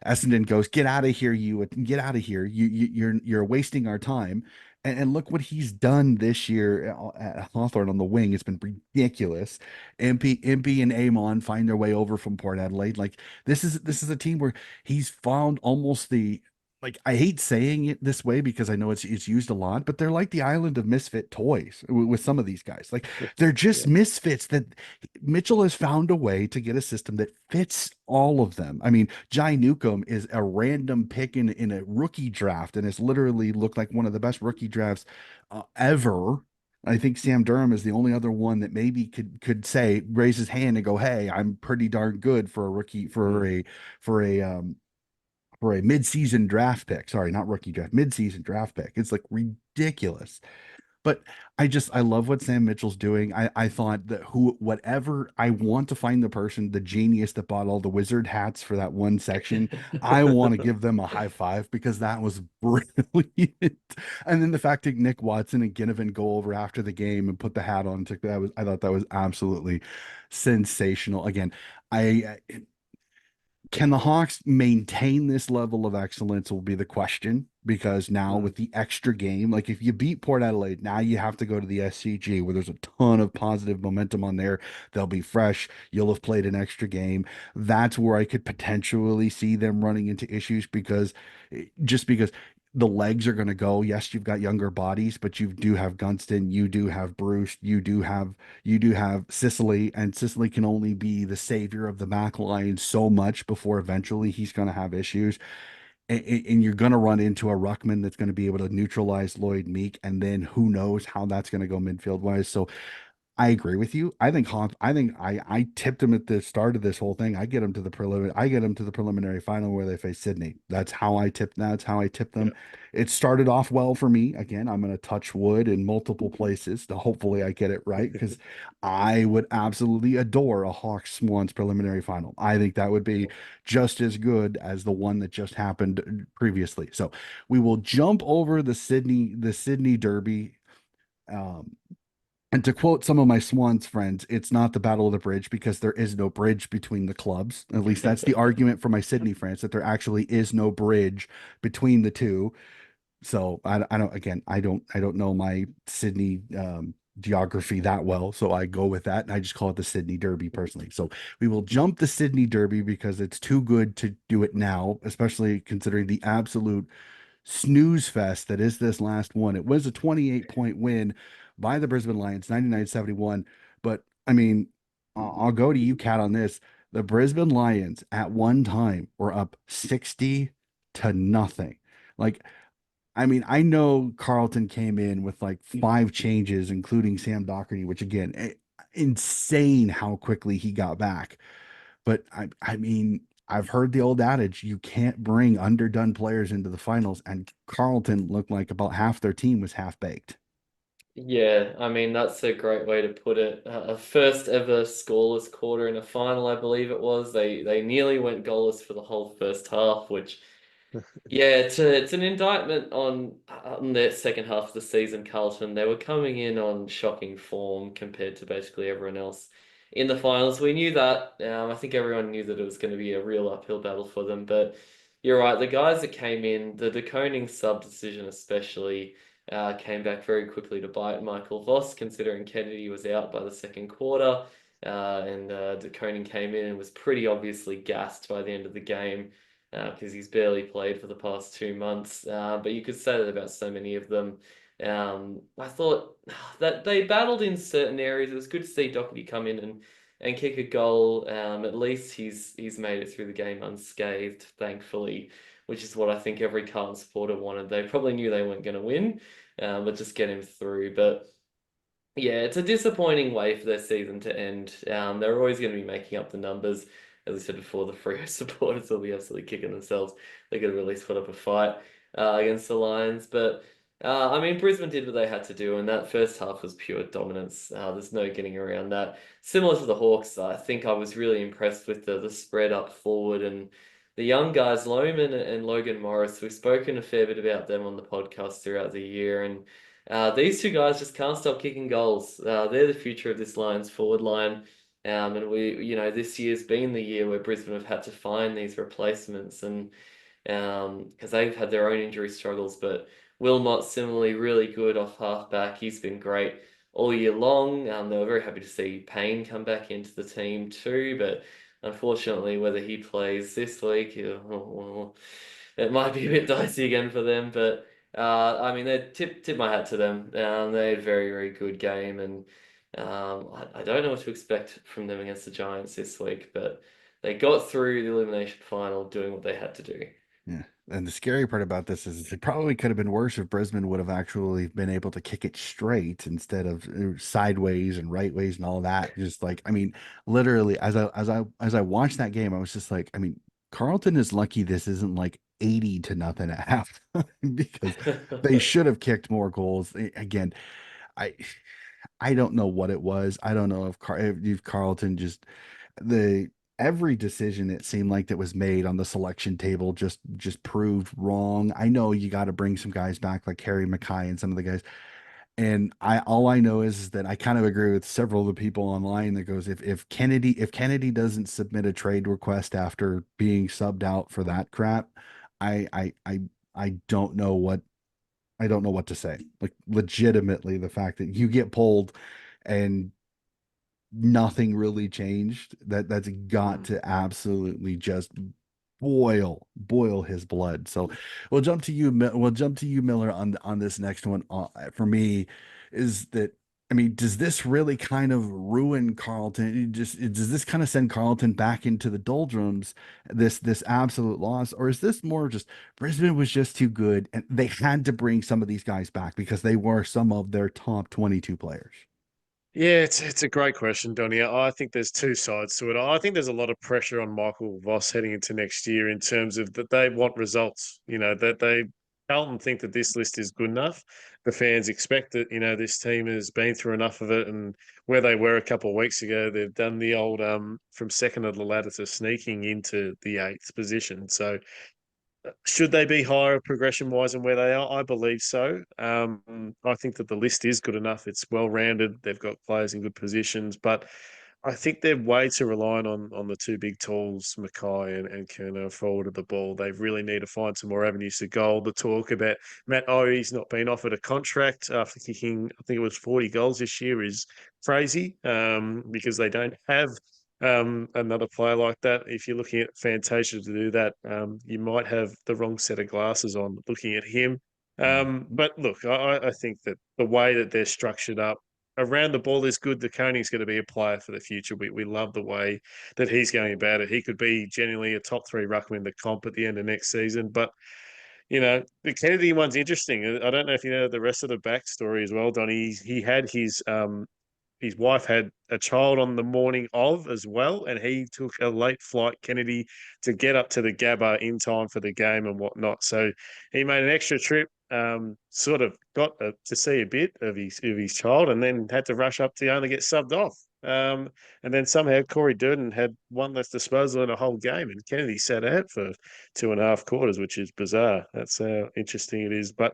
Essendon goes, get out of here, get out of here. You're wasting our time. And look what he's done this year at Hawthorn on the wing. It's been ridiculous. Impey and Amon find their way over from Port Adelaide. Like, this is a team where he's found almost the, like, I hate saying it this way because I know it's used a lot, but they're like the island of misfit toys with some of these guys. Like, they're just misfits that Mitchell has found a way to get a system that fits all of them. I mean, Jai Newcombe is a random pick in a rookie draft, and it's literally looked like one of the best rookie drafts ever. I think Sam Durham is the only other one that maybe could say, raise his hand and go, "Hey, I'm pretty darn good for a rookie for a mid-season draft pick." Sorry, not rookie draft, mid-season draft pick. It's like ridiculous. But I love what Sam Mitchell's doing. I thought that whatever, I want to find the person, the genius that bought all the wizard hats for that one section. I want to give them a high five because that was brilliant. And then the fact that Nick Watson and Ginnivan go over after the game and put the hat on, I thought that was absolutely sensational. Again, can the Hawks maintain this level of excellence will be the question, because now with the extra game, like if you beat Port Adelaide, now you have to go to the SCG where there's a ton of positive momentum on there. They'll be fresh. You'll have played an extra game. That's where I could potentially see them running into issues, because the legs are going to go. Yes, you've got younger bodies, but you do have Gunston, you do have Bruce, you do have Sicily, and Sicily can only be the savior of the back line so much before eventually he's going to have issues. And you're going to run into a ruckman that's going to be able to neutralize Lloyd Meek, and then who knows how that's going to go midfield wise. So I agree with you. I think Hawk. I think I tipped him at the start of this whole thing. I get him to the preliminary. I get him to the preliminary final where they face Sydney. That's how I tipped. That's how I tipped them. Yeah. It started off well for me. Again, I'm going to touch wood in multiple places to hopefully I get it right because I would absolutely adore a Hawks Swans preliminary final. I think that would be just as good as the one that just happened previously. So we will jump over the Sydney Derby. Um, and to quote some of my Swans friends, it's not the Battle of the Bridge because there is no bridge between the clubs. At least that's the argument for my Sydney fans, that there actually is no bridge between the two. So I don't, again, I don't know my Sydney geography that well. So I go with that and I just call it the Sydney Derby personally. So we will jump the Sydney Derby because it's too good to do it now, especially considering the absolute snooze fest that is this last one. It was a 28-point win by the Brisbane Lions, 99-71. But I mean, I'll go to you, Kat, on this. The Brisbane Lions at one time were up 60-0. Like, I mean, I know Carlton came in with like 5 changes, including Sam Doherty, which again, insane how quickly he got back. But I mean, I've heard the old adage, you can't bring underdone players into the finals, and Carlton looked like about half their team was half baked. Yeah, I mean, that's a great way to put it. A first ever scoreless quarter in a final, I believe it was. They nearly went goalless for the whole first half, which yeah, it's an indictment on their second half of the season, Carlton. They were coming in on shocking form compared to basically everyone else in the finals. We knew that. I think everyone knew that it was going to be a real uphill battle for them. But you're right, the guys that came in, the De Koning sub decision especially, came back very quickly to bite Michael Voss, considering Kennedy was out by the second quarter. And De Koning came in and was pretty obviously gassed by the end of the game because he's barely played for the past 2 months. But you could say that about so many of them. I thought that they battled in certain areas. It was good to see Doherty come in and kick a goal. At least he's made it through the game unscathed, thankfully, which is what I think every Carlton supporter wanted. They probably knew they weren't going to win, but just get him through. But yeah, it's a disappointing way for their season to end. They're always going to be making up the numbers. As I said before, the Freo supporters will be absolutely kicking themselves. They could have at least put up a fight against the Lions. But, I mean, Brisbane did what they had to do, and that first half was pure dominance. There's no getting around that. Similar to the Hawks, I think I was really impressed with the spread up forward and the young guys, Lohman and Logan Morris. We've spoken a fair bit about them on the podcast throughout the year, and these two guys just can't stop kicking goals. They're the future of this Lions forward line. And this year's been the year where Brisbane have had to find these replacements, and because they've had their own injury struggles. But Wilmot similarly really good off halfback. He's been great all year long. They were very happy to see Payne come back into the team too, but unfortunately, whether he plays this week, it might be a bit dicey again for them. But I mean, they tip my hat to them. They had a very, very good game, and I don't know what to expect from them against the Giants this week, but they got through the elimination final doing what they had to do. Yeah. And the scary part about this is it probably could have been worse if Brisbane would have actually been able to kick it straight instead of sideways and right ways and all that. Just like, I mean, literally as I watched that game, I was just like, I mean, Carlton is lucky this isn't like 80-0 at half because they should have kicked more goals. Again, I I don't know what it was. I don't know if Carlton just the every decision it seemed like that was made on the selection table just proved wrong. I know you got to bring some guys back like Harry Mackay and some of the guys. And I all I know is that I kind of agree with several of the people online that goes if Kennedy doesn't submit a trade request after being subbed out for that crap, I don't know what I don't know what to say. Like legitimately the fact that you get pulled and nothing really changed, that's got to absolutely just boil his blood. So we'll jump to you, Miller, on this next one. For me is that, I mean, does this really kind of ruin Carlton? Does this kind of send Carlton back into the doldrums, this absolute loss? Or is this more just Brisbane was just too good and they had to bring some of these guys back because they were some of their top 22 players? Yeah, it's a great question, Donny. I think there's two sides to it. I think there's a lot of pressure on Michael Voss heading into next year in terms of that they want results. That they Carlton think that this list is good enough. The fans expect it. This team has been through enough of it, and where they were a couple of weeks ago, they've done the old from second of the ladder to sneaking into the eighth position. So should they be higher progression wise than where they are? I believe so. I think that the list is good enough. It's well rounded. They've got players in good positions, but I think they're way too reliant on the two big tools, Mackay and Kerner, forward of the ball. They really need to find some more avenues to goal. The talk about Matt Owies not being offered a contract after kicking, I think it was 40 goals this year, is crazy because they don't have another player like that. If you're looking at Fantasia to do that, you might have the wrong set of glasses on looking at him. But look, I think that the way that they're structured up around the ball is good. The Koning's going to be a player for the future. We love the way that he's going about it. He could be genuinely a top three ruckman in the comp at the end of next season. But the Kennedy one's interesting. I don't know if you know the rest of the backstory as well, Donny. He had his wife had a child on the morning of as well, and he took a late flight, Kennedy, to get up to the Gabba in time for the game and whatnot. So he made an extra trip, sort of got to see a bit of his child, and then had to rush up to only get subbed off. And then somehow Corey Durden had one less disposal in a whole game, and Kennedy sat out for 2.5 quarters, which is bizarre. That's how interesting it is. But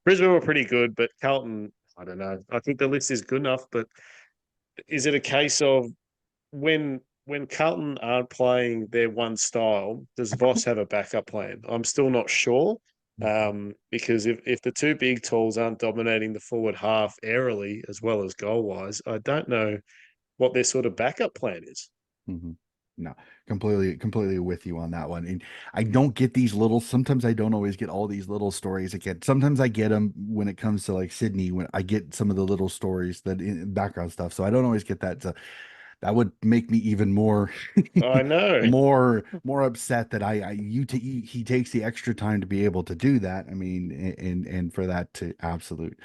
Brisbane were pretty good, but Carlton, I don't know. I think the list is good enough, but is it a case of when Carlton aren't playing their one style, does Voss have a backup plan? I'm still not sure. Because if the two big tools aren't dominating the forward half airily as well as goal wise, I don't know what their sort of backup plan is. Mm-hmm. No, completely with you on that one. And I don't get these little, sometimes I don't always get all these little stories. Again, sometimes I get them when it comes to like Sydney, when I get some of the little stories that in background stuff. So I don't always get that. So that would make me even more, I know. more upset that he takes the extra time to be able to do that. I mean, and for that to absolute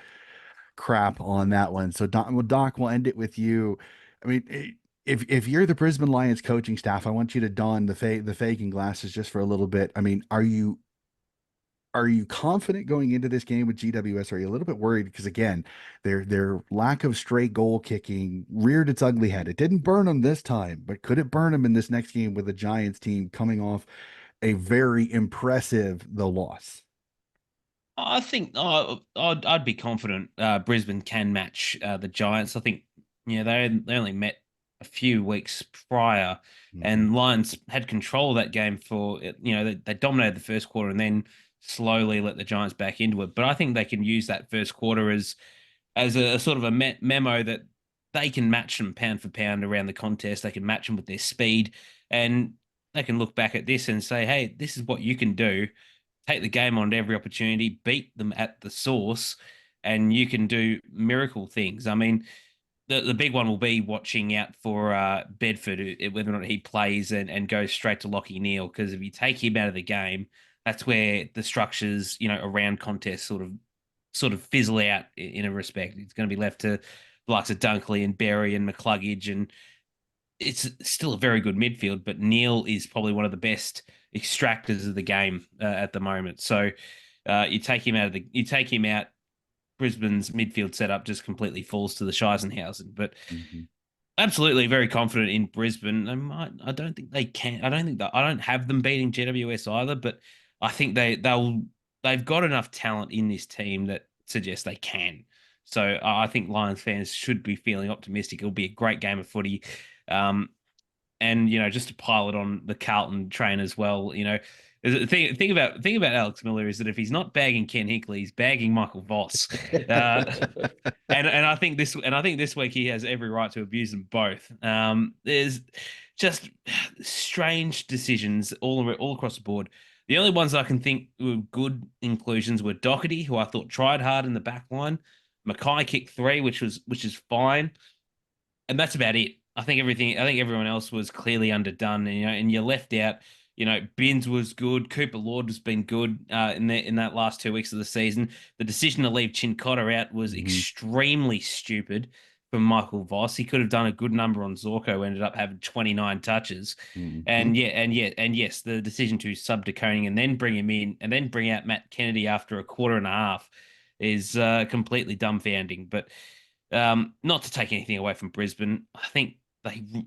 crap on that one. So Doc, we'll end it with you. I mean, if you're the Brisbane Lions coaching staff, I want you to don the faking glasses just for a little bit. I mean, are you confident going into this game with GWS? Are you a little bit worried because again, their lack of straight goal kicking reared its ugly head. It didn't burn them this time, but could it burn them in this next game with the Giants team coming off a very impressive loss? I think I'd be confident Brisbane can match the Giants. I think they only met a few weeks prior, and Lions had control of that game for they dominated the first quarter and then slowly let the Giants back into it. But I think they can use that first quarter as a sort of a memo that they can match them pound for pound around the contest. They can match them with their speed, and they can look back at this and say, "Hey, this is what you can do. Take the game on at every opportunity, beat them at the source, and you can do miracle things." I mean, the big one will be watching out for Bedford, whether or not he plays and goes straight to Lockie Neal. Because if you take him out of the game, that's where the structures, around contests sort of fizzle out in a respect. It's going to be left to the likes of Dunkley and Berry and McCluggage, and it's still a very good midfield. But Neal is probably one of the best extractors of the game at the moment. So you take him out. Brisbane's midfield setup just completely falls to the Scheissenhausen. But absolutely very confident in Brisbane. I don't think they can. I don't have them beating GWS either. But I think they've got enough talent in this team that suggests they can. So I think Lions fans should be feeling optimistic. It'll be a great game of footy. And just to pile it on the Carlton train as well, the thing about Alex Miller is that if he's not bagging Ken Hinkley, he's bagging Michael Voss. And I think this week he has every right to abuse them both. There's just strange decisions all across the board. The only ones I can think were good inclusions were Doherty, who I thought tried hard in the back line. Mackay kicked 3, which is fine, and that's about it. I think everyone else was clearly underdone, and you left out. Binns was good. Cooper Lord has been good in that last 2 weeks of the season. The decision to leave Chincotta out was extremely stupid. from Michael Voss. He could have done a good number on Zorko, who ended up having 29 touches. Mhm. And yes, the decision to sub to Koenig and then bring him in and then bring out Matt Kennedy after a quarter and a half is completely dumbfounding. But not to take anything away from Brisbane, I think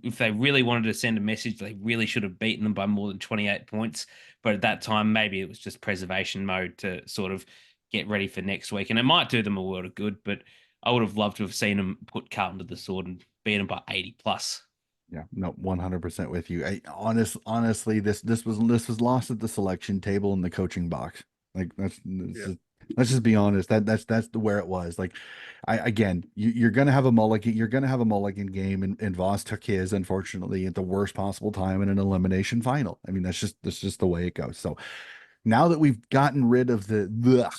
if they really wanted to send a message, they really should have beaten them by more than 28 points. But at that time, maybe it was just preservation mode to sort of get ready for next week. And it might do them a world of good, but I would have loved to have seen them put Carlton to the sword and beat them by 80 plus. Yeah, no, 100% with you. Honestly, this was lost at the selection table in the coaching box. Like let's just be honest. That's where it was. Like, you're gonna have a mulligan. You're gonna have a mulligan game, and Voss took his, unfortunately, at the worst possible time in an elimination final. I mean, that's just the way it goes. So now that we've gotten rid of the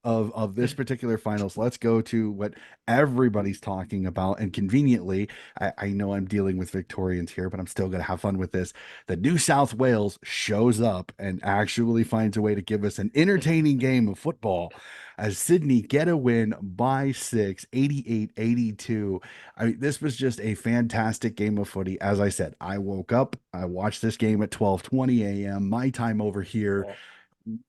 of this particular finals, let's go to what everybody's talking about. And conveniently, I know I'm dealing with Victorians here, but I'm still going to have fun with this. The New South Wales shows up and actually finds a way to give us an entertaining game of football as Sydney get a win by 6, 88-82. I mean, this was just a fantastic game of footy. As I said, I woke up, I watched this game at 12:20 a.m. my time over here.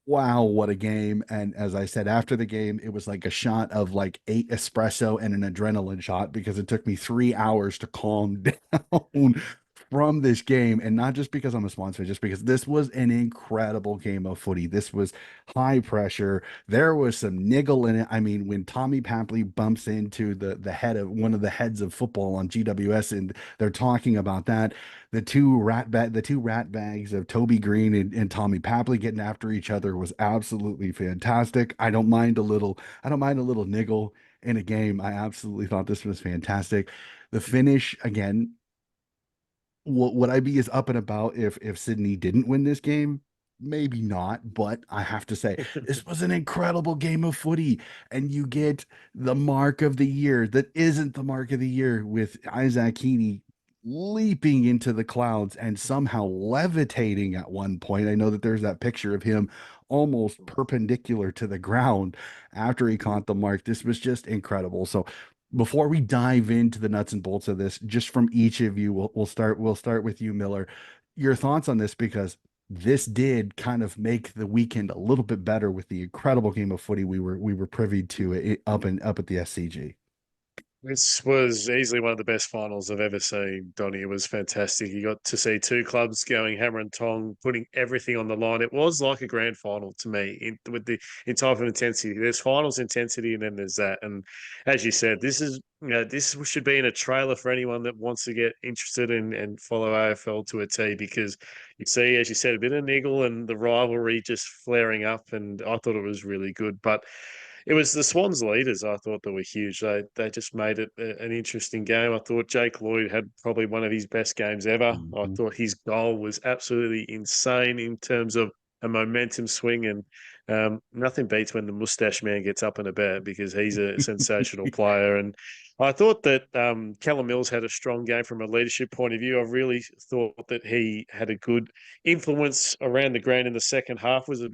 Wow, what a game. And as I said, after the game, it was like a shot of like 8 espresso and an adrenaline shot, because it took me 3 hours to calm down from this game. And not just because I'm a sponsor, just because this was an incredible game of footy. This was high pressure. There was some niggle in it. I mean, when Tommy Papley bumps into the head of one of the heads of football on GWS, and they're talking about that, the two rat bags of Toby Green and Tommy Papley getting after each other was absolutely fantastic. I don't mind a little niggle in a game. I absolutely thought this was fantastic. The finish, again, would I be as up and about if Sydney didn't win this game? Maybe not, but I have to say this was an incredible game of footy, and you get the mark of the year that isn't the mark of the year, with Isaac Heaney leaping into the clouds and somehow levitating at one point. I know that there's that picture of him almost perpendicular to the ground after he caught the mark. This was just incredible. So before we dive into the nuts and bolts of this, just from each of you, we'll start with you, Miller. Your thoughts on this, because this did kind of make the weekend a little bit better with the incredible game of footy we were privy to up at the SCG. This was easily one of the best finals I've ever seen, Donny. It was fantastic. You got to see two clubs going hammer and tong, putting everything on the line. It was like a grand final to me, with the type of intensity. There's finals intensity, and then there's that. And as you said, this should be in a trailer for anyone that wants to get interested in and follow AFL to a T, because you see, as you said, a bit of niggle and the rivalry just flaring up. And I thought it was really good, but it was the Swans leaders, I thought, that were huge. They just made it an interesting game. I thought Jake Lloyd had probably one of his best games ever. I thought his goal was absolutely insane in terms of a momentum swing, and nothing beats when the mustache man gets up and about, because he's a sensational player. And I thought that Callum Mills had a strong game from a leadership point of view. I really thought that he had a good influence around the ground in the second half. Was a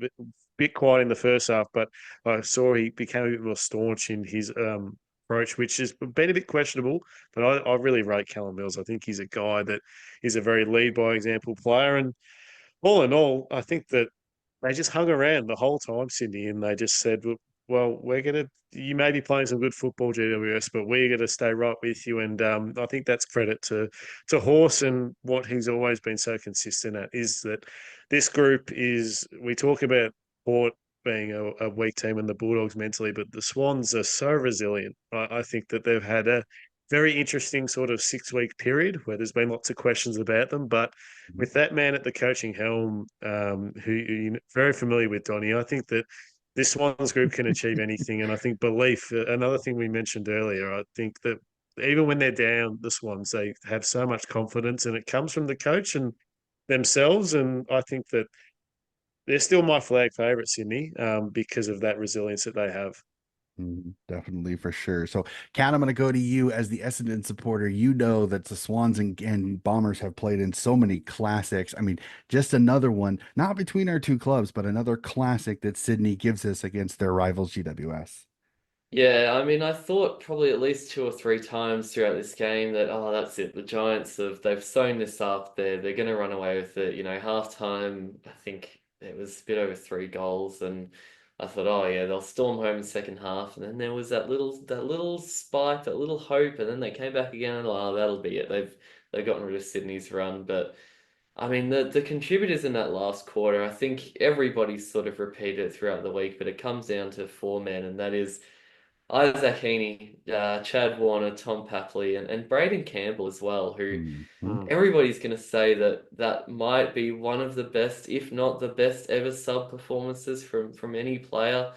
bit quiet in the first half, but I saw he became a bit more staunch in his approach, which has been a bit questionable. But I really rate Callum Mills. I think he's a guy that is a very lead by example player. And all in all, I think that they just hung around the whole time, Sydney, and they just said, well, you may be playing some good football, GWS, but we're going to stay right with you. And I think that's credit to Horse, and what he's always been so consistent at is that this group we talk about Port being a weak team and the Bulldogs mentally, but the Swans are so resilient. I think that they've had a very interesting sort of 6-week period where there's been lots of questions about them. But with that man at the coaching helm, who you're very familiar with, Donny, I think that this Swans group can achieve anything. And I think belief, another thing we mentioned earlier, I think that even when they're down, the Swans, they have so much confidence, and it comes from the coach and themselves. And I think that they're still my flag favourite, Sydney, because of that resilience that they have. Definitely, for sure. So, Kat, I'm going to go to you as the Essendon supporter. You know that the Swans and Bombers have played in so many classics. I mean, just another one, not between our two clubs, but another classic that Sydney gives us against their rivals, GWS. Yeah, I mean, I thought probably at least two or three times throughout this game that, oh, that's it. The Giants they've sewn this up. They're going to run away with it. You know, halftime, I think it was a bit over 3 goals, and I thought, oh yeah, they'll storm home in the second half. And then there was that little spike, that little hope, and then they came back again, and oh, that'll be it. They've gotten rid of Sydney's run, but. I mean, the contributors in that last quarter, I think everybody's sort of repeated it throughout the week, but it comes down to four men, and that is Isaac Heaney, Chad Warner, Tom Papley, and Braden Campbell as well, who Mhm. Mm. everybody's going to say that might be one of the best, if not the best ever sub performances from any player.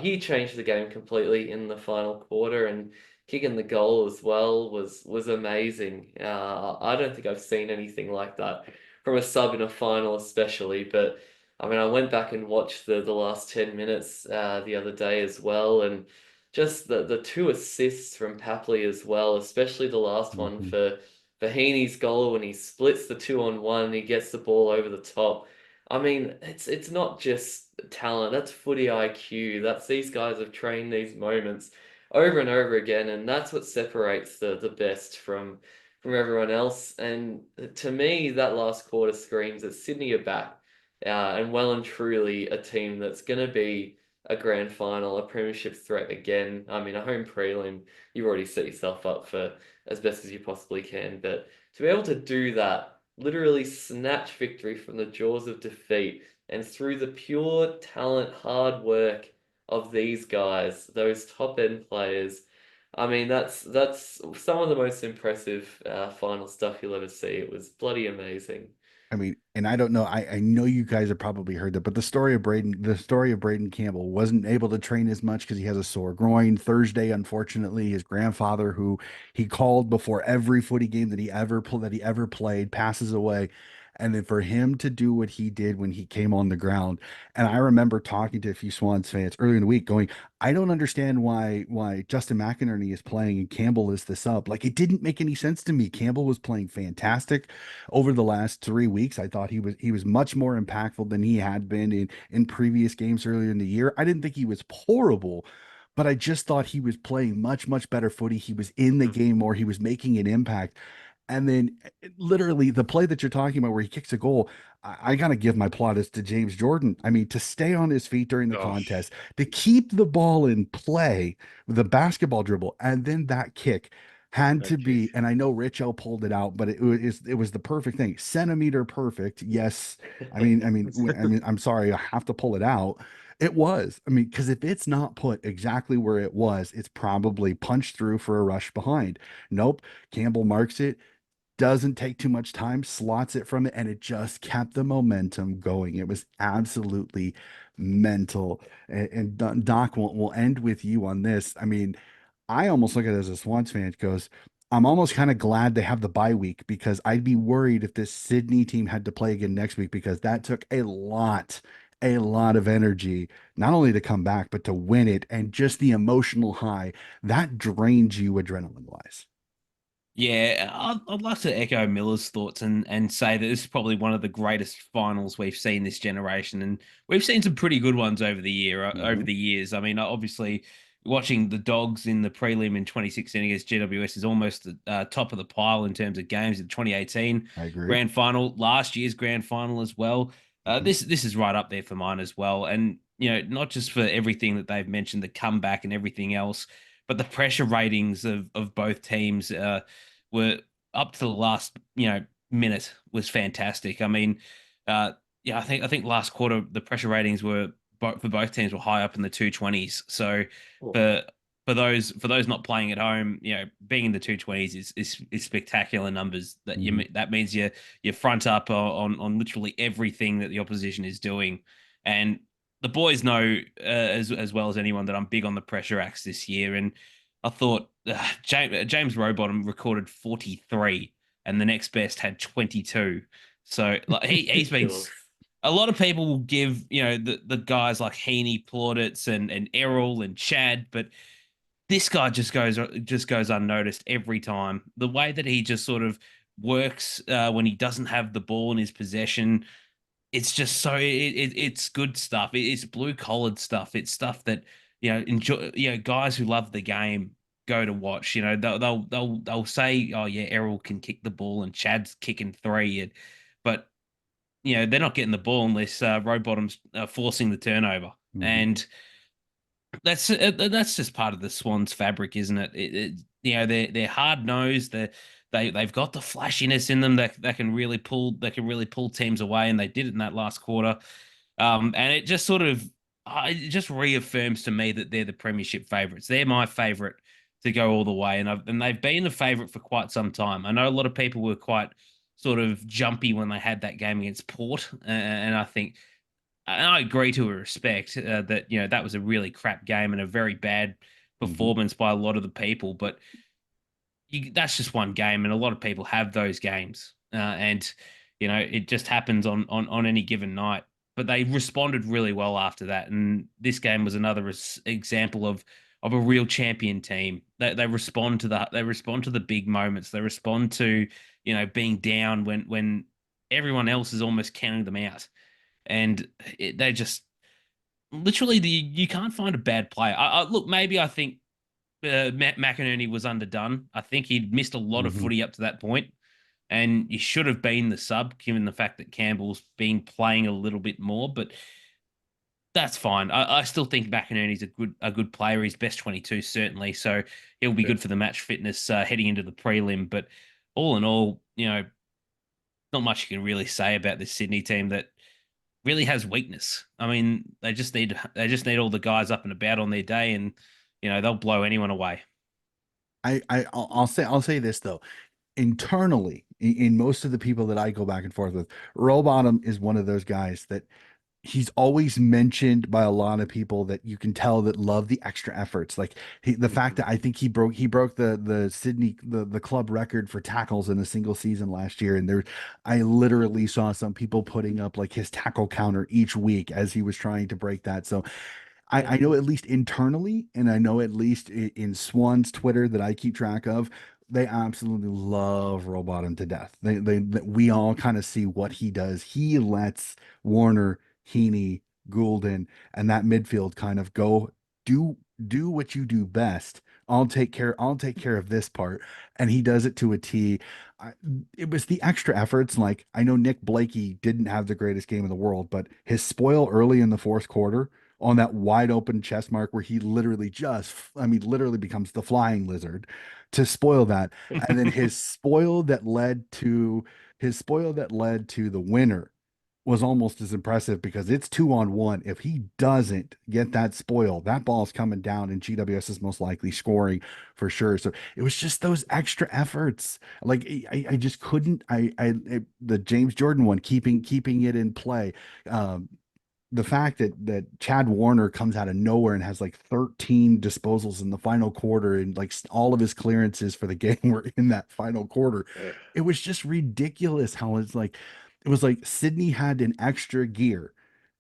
He changed the game completely in the final quarter, and kicking the goal as well was amazing. I don't think I've seen anything like that from a sub in a final, especially. But I mean, I went back and watched the last 10 minutes the other day as well, and just the two assists from Papley as well, especially the last one Mhm. for Heaney's goal when he splits the 2-on-1 and he gets the ball over the top. I mean, it's not just talent, that's footy IQ. That's these guys have trained these moments over and over again, and that's what separates the best from everyone else. And to me, that last quarter screams that Sydney are back, and well and truly a team that's going to be a grand final, a premiership threat again. I mean, a home prelim, you've already set yourself up for as best as you possibly can. But to be able to do that, literally snatch victory from the jaws of defeat, and through the pure talent, hard work of these guys, those top end players. I mean, that's some of the most impressive final stuff you'll ever see. It was bloody amazing. I mean, and I don't know. I know you guys have probably heard that, but the story of Braden Campbell wasn't able to train as much because he has a sore groin. Thursday, unfortunately, his grandfather, who he called before every footy game that he ever played, passes away. And then for him to do what he did when he came on the ground, and I remember talking to a few Swans fans earlier in the week, going, I don't understand why Justin McInerney is playing and Campbell is the sub. Like it didn't make any sense to me. Campbell was playing fantastic over the last 3 weeks. I thought he was much more impactful than he had been in previous games earlier in the year. I didn't think he was horrible, but I just thought he was playing much better footy. He was in the game more. He was making an impact. And then literally the play that you're talking about where he kicks a goal, I gotta give my plaudits to James Jordan. I mean, to stay on his feet during the Gosh, contest, to keep the ball in play with a basketball dribble, and then that kick had that to kick. be, and I know Richo pulled it out, but it was the perfect thing. Centimeter perfect. Yes. I'm sorry, I have to pull it out. It was. I mean, because if it's not put exactly where it was, it's probably punched through for a rush behind. Nope. Campbell marks it, doesn't take too much time, slots it from it, and it just kept the momentum going. It was absolutely mental. And Doc, will end with you on this. I mean, I almost look at it as a Swans fan. It goes, I'm almost kind of glad they have the bye week because I'd be worried if this Sydney team had to play again next week because that took a lot of energy, not only to come back, but to win it and just the emotional high that drains you adrenaline wise. Yeah, I'd like to echo Miller's thoughts and say that this is probably one of the greatest finals we've seen this generation, and we've seen some pretty good ones over Mhm. the years. I mean, obviously, watching the Dogs in the prelim in 2016 against GWS is almost the top of the pile in terms of games. In 2018 I agree. grand final, last year's grand final as well. Mhm. This is right up there for mine as well, and not just for everything that they've mentioned, the comeback and everything else, but the pressure ratings of both teams. Were up to the last minute was fantastic. I mean, uh, yeah, I think last quarter the pressure ratings were for both teams were high up in the 220s. So Oh, for for those not playing at home, being in the 220s is spectacular numbers. Mhm. That means you're front up on literally everything that the opposition is doing, and the boys know as well as anyone that I'm big on the pressure acts this year, and I thought James Rowbottom recorded 43, and the next best had 22. So like he's been. Ridiculous. A lot of people will give the guys like Heaney plaudits and Errol and Chad, but this guy just goes unnoticed every time. The way that he just sort of works when he doesn't have the ball in his possession, it's just it's good stuff. It's blue collared stuff. It's stuff that enjoy, guys who love the game go to watch. They'll say, "Oh yeah, Errol can kick the ball and Chad's kicking three," but they're not getting the ball unless Rowbottom's forcing the turnover, and that's just part of the Swans fabric, isn't it? They're hard nosed. They've got the flashiness in them that can really pull teams away, and they did it in that last quarter. And it just it just reaffirms to me that they're the premiership favourites. They're my favourite to go all the way, and they've been the favourite for quite some time. I know a lot of people were quite sort of jumpy when they had that game against Port, and I think. And I agree to a respect that that was a really crap game and a very bad performance by a lot of the people. But that's just one game, and a lot of people have those games, and it just happens on any given night. But they responded really well after that, and this game was another example of a real champion team. They respond to the big moments. They respond to being down when everyone else is almost counting them out. And they just literally you can't find a bad player. Look, maybe I think Matt McInerney was underdone. I think he'd missed a lot of footy up to that point, and he should have been the sub, given the fact that Campbell's been playing a little bit more. But that's fine. I still think McInerney's a good player. He's best 22 certainly, so he'll be good for the match fitness heading into the prelim. But all in all, not much you can really say about this Sydney team that really has weakness. I mean, they just need all the guys up and about on their day, and they'll blow anyone away. I'll say this though. Internally, in most of the people that I go back and forth with, Rowbottom is one of those guys that he's always mentioned by a lot of people that you can tell that love the extra efforts. Like the fact that I think he broke the Sydney the club record for tackles in a single season last year. And I literally saw some people putting up like his tackle counter each week as he was trying to break that. So I know at least internally, and I know at least in Swan's Twitter that I keep track of, they absolutely love Rowbottom to death. We all kind of see what he does. He lets Warner, Heaney, Goulden, and that midfield kind of go do what you do best. I'll take care of this part. And he does it to a T. It was the extra efforts. Like I know Nick Blakey didn't have the greatest game in the world, but his spoil early in the fourth quarter on that wide open chest mark where he literally literally becomes the flying lizard to spoil that. And then his spoil that led to the winner was almost as impressive because it's 2-on-1. If he doesn't get that spoil, that ball's coming down and GWS is most likely scoring for sure. So it was just those extra efforts. Like I just couldn't, the James Jordan one, keeping it in play. The fact that Chad Warner comes out of nowhere and has like 13 disposals in the final quarter and like all of his clearances for the game were in that final quarter. It was just ridiculous how it was like Sydney had an extra gear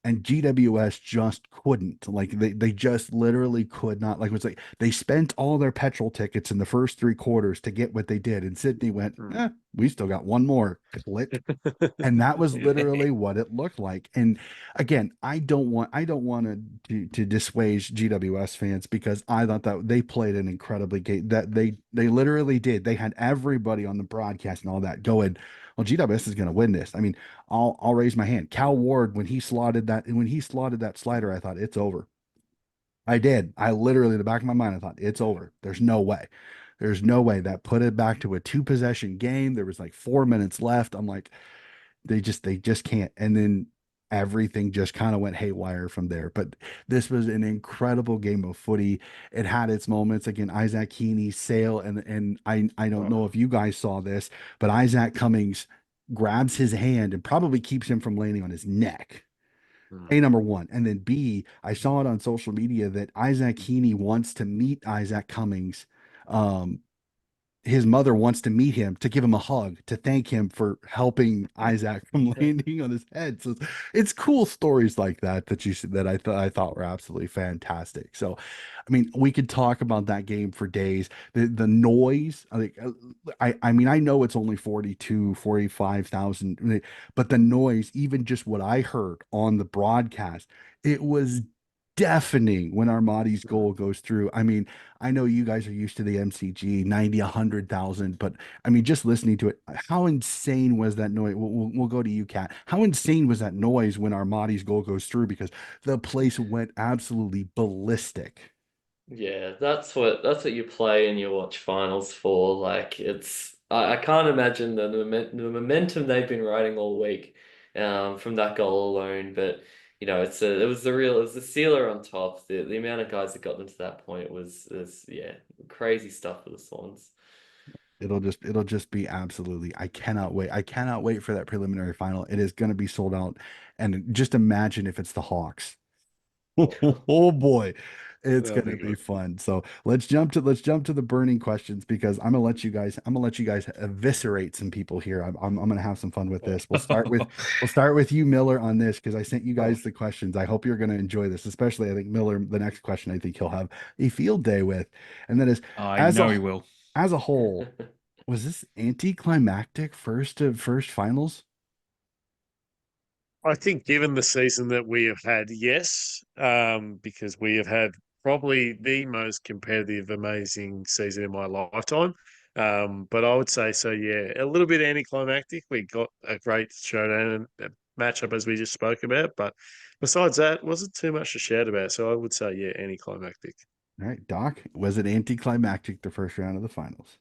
and GWS just couldn't. Like they just literally could not. Like it was like they spent all their petrol tickets in the first three quarters to get what they did. And Sydney went, we still got one more. Click. And that was literally what it looked like. And again, I don't want to dissuade GWS fans because I thought that they played an incredibly game that they literally did. They had everybody on the broadcast and all that going, well, GWS is going to win this. I mean, I'll raise my hand. Cal Ward, when he slotted that slider, I thought it's over. I did. I literally, in the back of my mind, I thought it's over. There's no way. That put it back to a 2-possession game. There was like 4 minutes left. I'm like, they just can't. And then everything just kind of went haywire from there. But this was an incredible game of footy. It had its moments. Again, Isaac Heaney, Sale, and I don't know if you guys saw this, but Isaac Cummings grabs his hand and probably keeps him from landing on his neck. A, number one. And then B, I saw it on social media that Isaac Heaney wants to meet Isaac Cummings. His mother wants to meet him to give him a hug to thank him for helping Isaac from landing on his head. So it's cool stories like that I thought were absolutely fantastic. So, I mean, we could talk about that game for days. The noise, I mean, I know it's only 45,000, but the noise, even just what I heard on the broadcast, it was deafening when Armadi's goal goes through. I mean, I know you guys are used to the MCG 90, 100,000, but I mean, just listening to it, how insane was that noise? We'll go to you, Kat. How insane was that noise when Armadi's goal goes through? Because the place went absolutely ballistic. Yeah, that's what you play and you watch finals for. Like I can't imagine the momentum they've been riding all week, from that goal alone. But it was the sealer on top. The amount of guys that got them to that point was yeah, crazy stuff for the Swans. It'll just be absolutely. I cannot wait. I cannot wait for that preliminary final. It is going to be sold out. And just imagine if it's the Hawks. Oh boy, it's That'll gonna be be good. fun. So let's jump to the burning questions because I'm gonna let you guys eviscerate some people here. I'm gonna have some fun with this. We'll start with you, Miller, on this because I sent you Oh, guys the questions. I hope you're gonna enjoy this, especially I think Miller, the next question I think he'll have a field day with. And that is I as know a he will. as a whole, was this anticlimactic first finals? I think given the season that we have had, yes, because we have had probably the most competitive, amazing season in my lifetime. But I would say so, yeah, a little bit anticlimactic. We got a great showdown and matchup as we just spoke about, but besides that, wasn't too much to shout about. So I would say, yeah, anticlimactic. All right, Doc, was it anticlimactic the first round of the finals?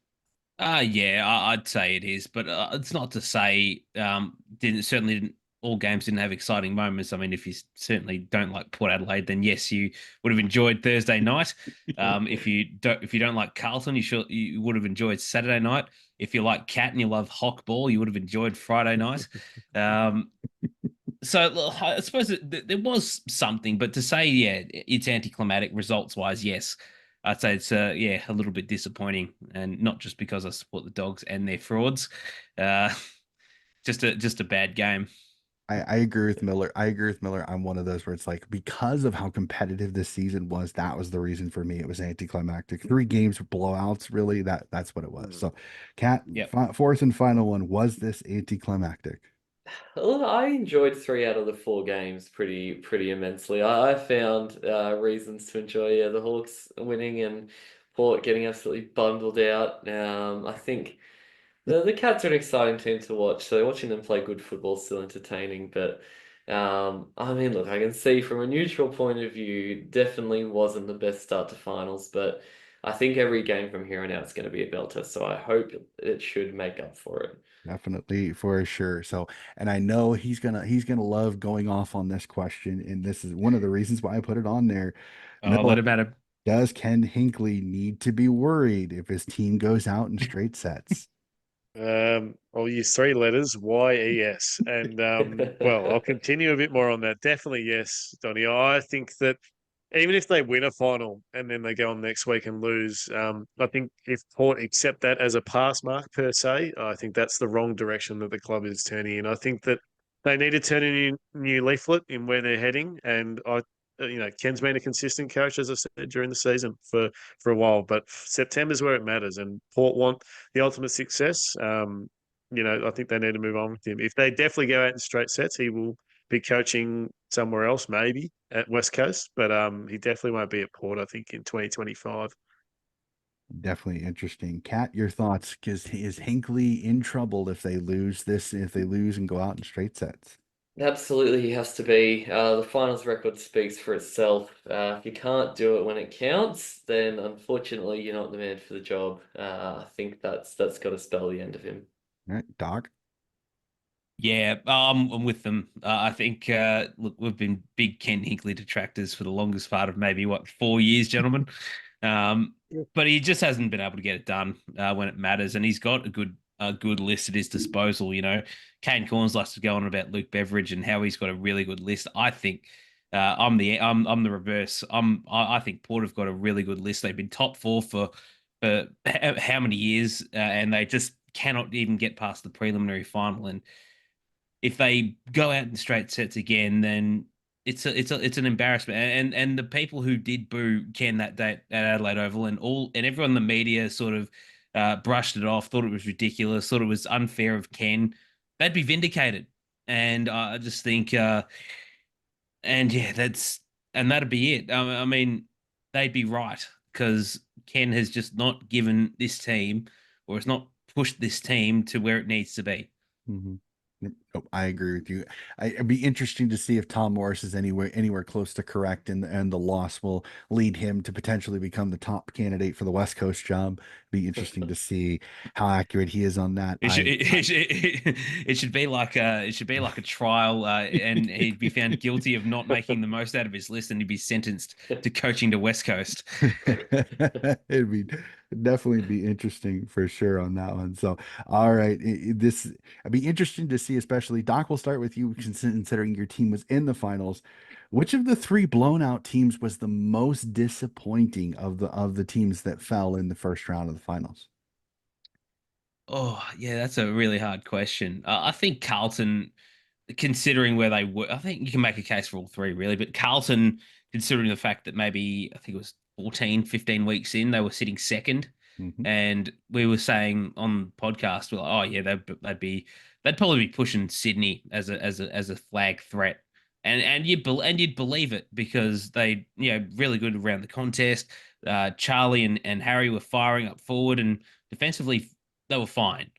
Yeah, I'd say it is, but it's not to say didn't all games didn't have exciting moments. I mean, if you certainly don't like Port Adelaide, then yes, you would have enjoyed Thursday night. If you don't like Carlton, you would have enjoyed Saturday night. If you like Cat and you love Hock ball, you would have enjoyed Friday night. Um, so look, I suppose there was something, but to say yeah, it's anticlimactic results wise, yes. I'd say it's yeah, a little bit disappointing, and not just because I support the Dogs and their frauds, uh, just a bad game. I agree with Miller. I agree with Miller. I'm one of those where it's like because of how competitive this season was, that was the reason for me. It was anticlimactic. 3 games with blowouts, really. That's what it was. Mm. So, Cat, Yep. fourth and final one. Was this anticlimactic? Well, I enjoyed 3 out of the 4 games pretty immensely. I found reasons to enjoy, yeah, the Hawks winning and Port getting absolutely bundled out. I think the Cats are an exciting team to watch, so watching them play good football is still entertaining. But I mean, look, I can see from a neutral point of view, definitely wasn't the best start to finals, but I think every game from here on out is going to be a belter, so I hope it should make up for it. Definitely for sure. So, and I know he's gonna love going off on this question, and this is one of the reasons why I put it on there. I'll Miller, let it matter. does Ken Hinkley need to be worried if his team goes out in straight sets? I'll use 3 letters, YES. And well, I'll continue a bit more on that. Definitely yes, Donny. I think that even if they win a final and then they go on next week and lose, I think if Port accept that as a pass mark per se, I think that's the wrong direction that the club is turning in. I think that they need to turn a new leaflet in where they're heading. And Ken's been a consistent coach, as I said, during the season for a while. But September's where it matters, and Port want the ultimate success. I think they need to move on with him. If they definitely go out in straight sets, he will be coaching somewhere else, maybe at West Coast, but he definitely won't be at Port, I think, in 2025. Definitely interesting. Kat, your thoughts? Because is Hinkley in trouble if they lose this, if they lose and go out in straight sets? Absolutely, he has to be. The finals record speaks for itself. If you can't do it when it counts, then unfortunately you're not the man for the job. I think that's got to spell the end of him. All right, Doc. Yeah, I'm with them. I think look, we've been big Ken Hinkley detractors for the longest part of maybe what 4 years, gentlemen. Um, Yeah. but he just hasn't been able to get it done when it matters, and he's got a good list at his disposal. Kane Corns likes to go on about Luke Beveridge and how he's got a really good list. I think I'm the reverse. I think Port have got a really good list. They've been top four for how many years, and they just cannot even get past the preliminary final. And if they go out in straight sets again, then it's an embarrassment. And the people who did boo Ken that day at Adelaide Oval and everyone in the media sort of brushed it off, thought it was ridiculous, thought it was unfair of Ken. They'd be vindicated. And I just think, and yeah, and that'd be it. I mean, they'd be right because Ken has just not given this team, or has not pushed this team to where it needs to be. Mm-hmm. Nope, I agree with you. It'd be interesting to see if Tom Morris is anywhere close to correct, and the loss will lead him to potentially become the top candidate for the West Coast job. Be interesting to see how accurate he is on that. It should be like a trial, and he'd be found guilty of not making the most out of his list, and he'd be sentenced to coaching to West Coast. It'd be definitely be interesting for sure on that one. So, all right, it'd be interesting to see, especially Doc. We'll start with you, considering your team was in the finals. Which of the three blown out teams was the most disappointing of the teams that fell in the first round of the finals? Oh, yeah, that's a really hard question. I think Carlton, considering where they were, I think you can make a case for all three, really. But Carlton, considering the fact that maybe I think it was 14, 15 weeks in, they were sitting second. Mhm. And we were saying on the podcast, we're like, oh yeah, they'd probably be pushing Sydney as a flag threat, and you'd believe it because they really good around the contest. Charlie and Harry were firing up forward, and defensively they were fine.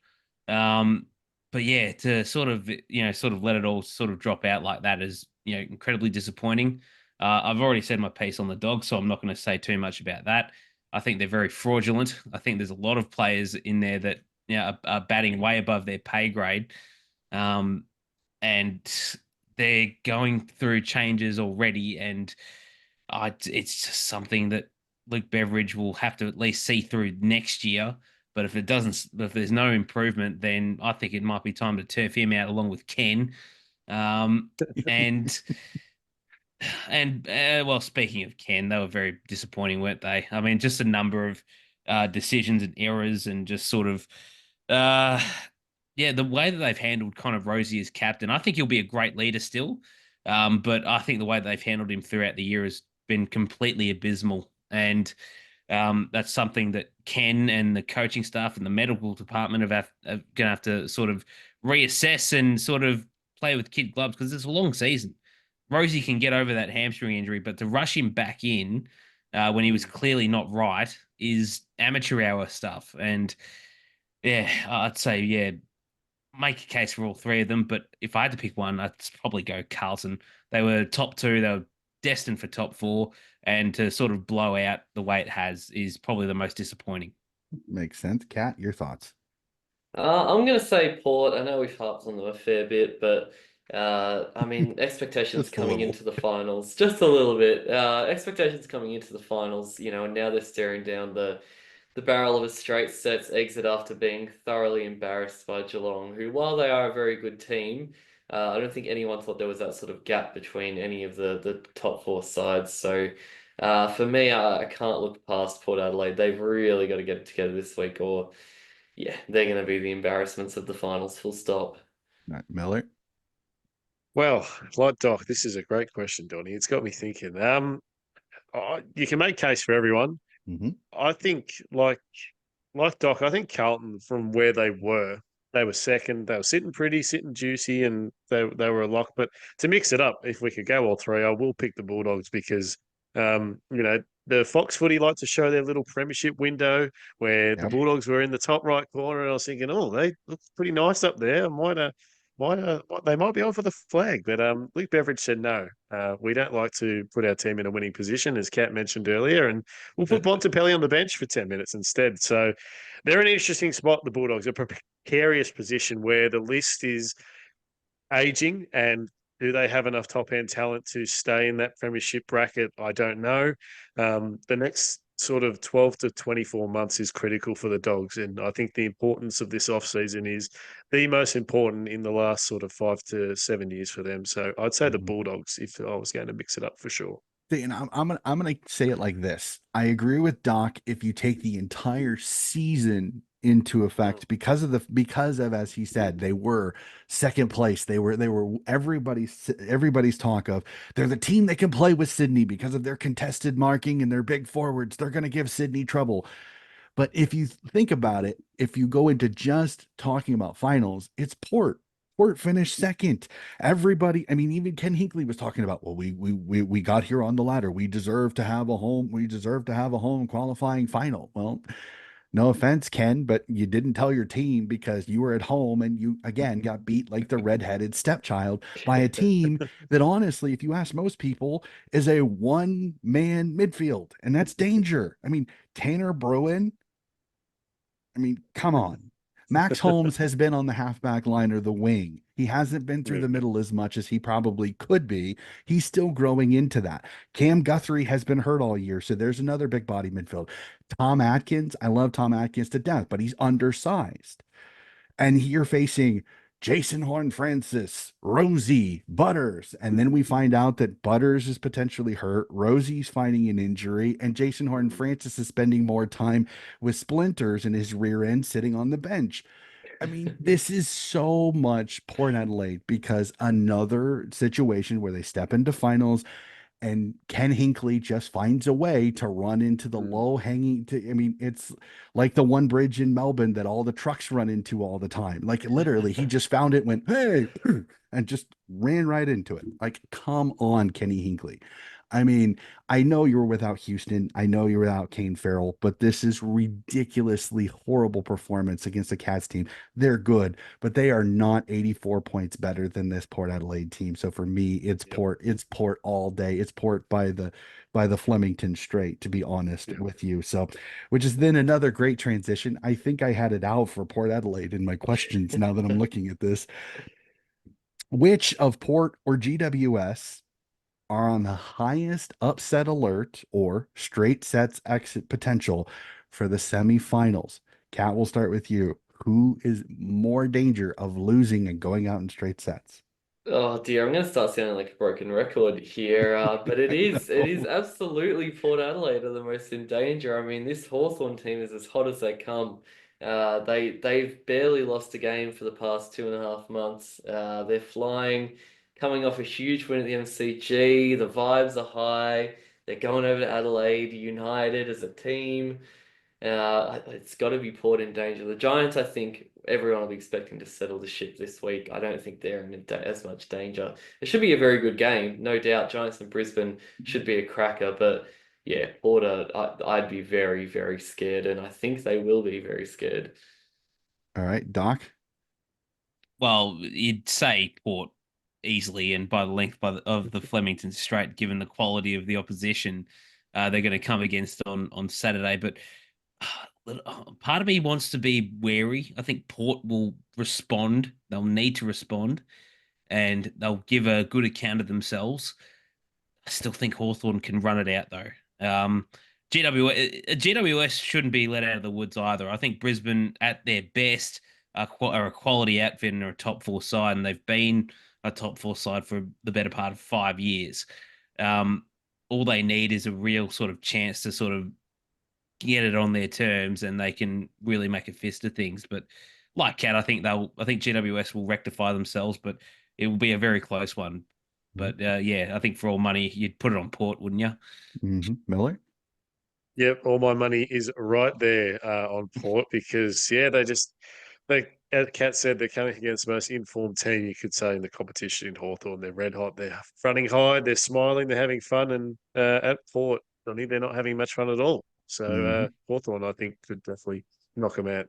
But yeah, to sort of let it all sort of drop out like that is incredibly disappointing. I've already said my piece on the Dogs, so I'm not going to say too much about that. I think they're very fraudulent. I think there's a lot of players in there that are batting way above their pay grade, and they're going through changes already. And it's just something that Luke Beveridge will have to at least see through next year. But if there's no improvement, then I think it might be time to turf him out along with Ken. And well, speaking of Ken, they were very disappointing, weren't they? I mean, just a number of decisions and errors, and just sort of, yeah, the way that they've handled kind of Rosie as captain. I think he'll be a great leader still, but I think the way that they've handled him throughout the year has been completely abysmal, and that's something that Ken and the coaching staff and the medical department are going to have to sort of reassess and sort of play with kid gloves, because it's a long season. Rosie can get over that hamstring injury, but to rush him back in when he was clearly not right is amateur hour stuff. And yeah, I'd say, yeah, make a case for all three of them. But if I had to pick one, I'd probably go Carlton. They were top two, they were destined for top four, and to sort of blow out the way it has is probably the most disappointing. Makes sense. Kat, your thoughts? I'm going to say Port. I know we've harped on them a fair bit, but I mean, expectations Just a coming little. into the finals, just a little bit. Expectations coming into the finals, and now they're staring down the barrel of a straight sets exit after being thoroughly embarrassed by Geelong, who, while they are a very good team, I don't think anyone thought there was that sort of gap between any of the top four sides. So for me, I can't look past Port Adelaide. They've really got to get it together this week, or yeah, they're going to be the embarrassments of the finals, full stop. All right, Miller. Well, like Doc, this is a great question, Donny. It's got me thinking. You can make case for everyone. Mm-hmm. I think, like Doc, I think Carlton, from where they were second. They were sitting pretty, sitting juicy, and they were a lock. But to mix it up, if we could go all three, I will pick the Bulldogs because, the Fox Footy like to show their little premiership window where the Yep. Bulldogs were in the top right corner, and I was thinking, oh, they look pretty nice up there. They might be on for the flag, but Luke Beveridge said no. We don't like to put our team in a winning position, as Kat mentioned earlier, and we'll put Bontempelli on the bench for 10 minutes instead. So they're in an interesting spot. The Bulldogs are a precarious position where the list is aging, and do they have enough top end talent to stay in that premiership bracket? I don't know. The next sort of 12 to 24 months is critical for the Dogs, and I think the importance of this offseason is the most important in the last sort of 5 to 7 years for them. So I'd say the Mhm. Bulldogs if I was going to mix it up for sure. And I'm gonna say it like this. I agree with Doc if you take the entire season into effect because of, as he said, they were second place. They were everybody's talk of they're the team that can play with Sydney because of their contested marking and their big forwards. They're gonna give Sydney trouble. But if you think about it, if you go into just talking about finals, it's Port. Port finished second. Everybody, I mean, even Ken Hinkley was talking about, well, we got here on the ladder. We deserve to have a home. We deserve to have a home qualifying final. Well, no offense, Ken, but you didn't tell your team because you were at home and you again got beat like the redheaded stepchild by a team that honestly, if you ask most people, is a one-man midfield, and that's danger. I mean, Tanner Bruin, I mean, come on. Max Holmes has been on the halfback line or the wing. He hasn't been through Yeah. the middle as much as he probably could be. He's still growing into that. Cam Guthrie has been hurt all year, so there's another big body midfield. Tom Atkins, I love Tom Atkins to death, but he's undersized. And you're facing Jason Horn Francis, Rosie, Butters. And then we find out that Butters is potentially hurt. Rosie's finding an injury, and Jason Horn Francis is spending more time with splinters in his rear end sitting on the bench. I mean, this is so much Port Adelaide because another situation where they step into finals and Ken Hinkley just finds a way to run into the low hanging I mean, it's like the one bridge in Melbourne that all the trucks run into all the time. Like literally, he just found it, went, hey, and just ran right into it. Like, come on, Kenny Hinkley. I mean, I know you were without Houston. I know you're without Kane Farrell, but this is ridiculously horrible performance against the Cats team. They're good, but they are not 84 points better than this Port Adelaide team. So for me, it's Yep. Port all day. It's Port by the Flemington Strait, to be honest Yep. with you. So, which is then another great transition. I think I had it out for Port Adelaide in my questions now that I'm looking at this. Which of Port or GWS are on the highest upset alert or straight sets exit potential for the semifinals? Kat, we'll start with you. Who is more danger of losing and going out in straight sets? Oh dear, I'm gonna start sounding like a broken record here, but it is No. absolutely Port Adelaide are the most in danger. I mean, this Hawthorn team is as hot as they come. They've barely lost a game for the past 2.5 months. They're flying, coming off a huge win at the MCG. The vibes are high. They're going over to Adelaide United as a team. It's got to be Port in danger. The Giants, I think everyone will be expecting to settle the ship this week. I don't think they're in as much danger. It should be a very good game, no doubt. Giants and Brisbane should be a cracker, but yeah, Port, I'd be very, very scared, and I think they will be very scared. All right, Doc. Well, you'd say Port easily, and by the length of the Flemington Strait, given the quality of the opposition they're going to come against on Saturday. But part of me wants to be wary. I think Port will respond. They'll need to respond, and they'll give a good account of themselves. I still think Hawthorn can run it out though. GWS shouldn't be let out of the woods either. I think Brisbane at their best are a quality outfit and are a top four side, and they've been a top four side for the better part of 5 years. Um, all they need is a real sort of chance to sort of get it on their terms, and they can really make a fist of things. But like Cat, I think GWS will rectify themselves, but it will be a very close one. But yeah, I think for all money, you'd put it on Port, wouldn't you? Miller. Yep, all my money is right there on Port because as Kat said, they're coming against the most informed team you could say in the competition in Hawthorn. They're red hot, they're fronting high, they're smiling, they're having fun, and at Port, I think they're not having much fun at all. So Mhm. Hawthorn, I think, could definitely knock them out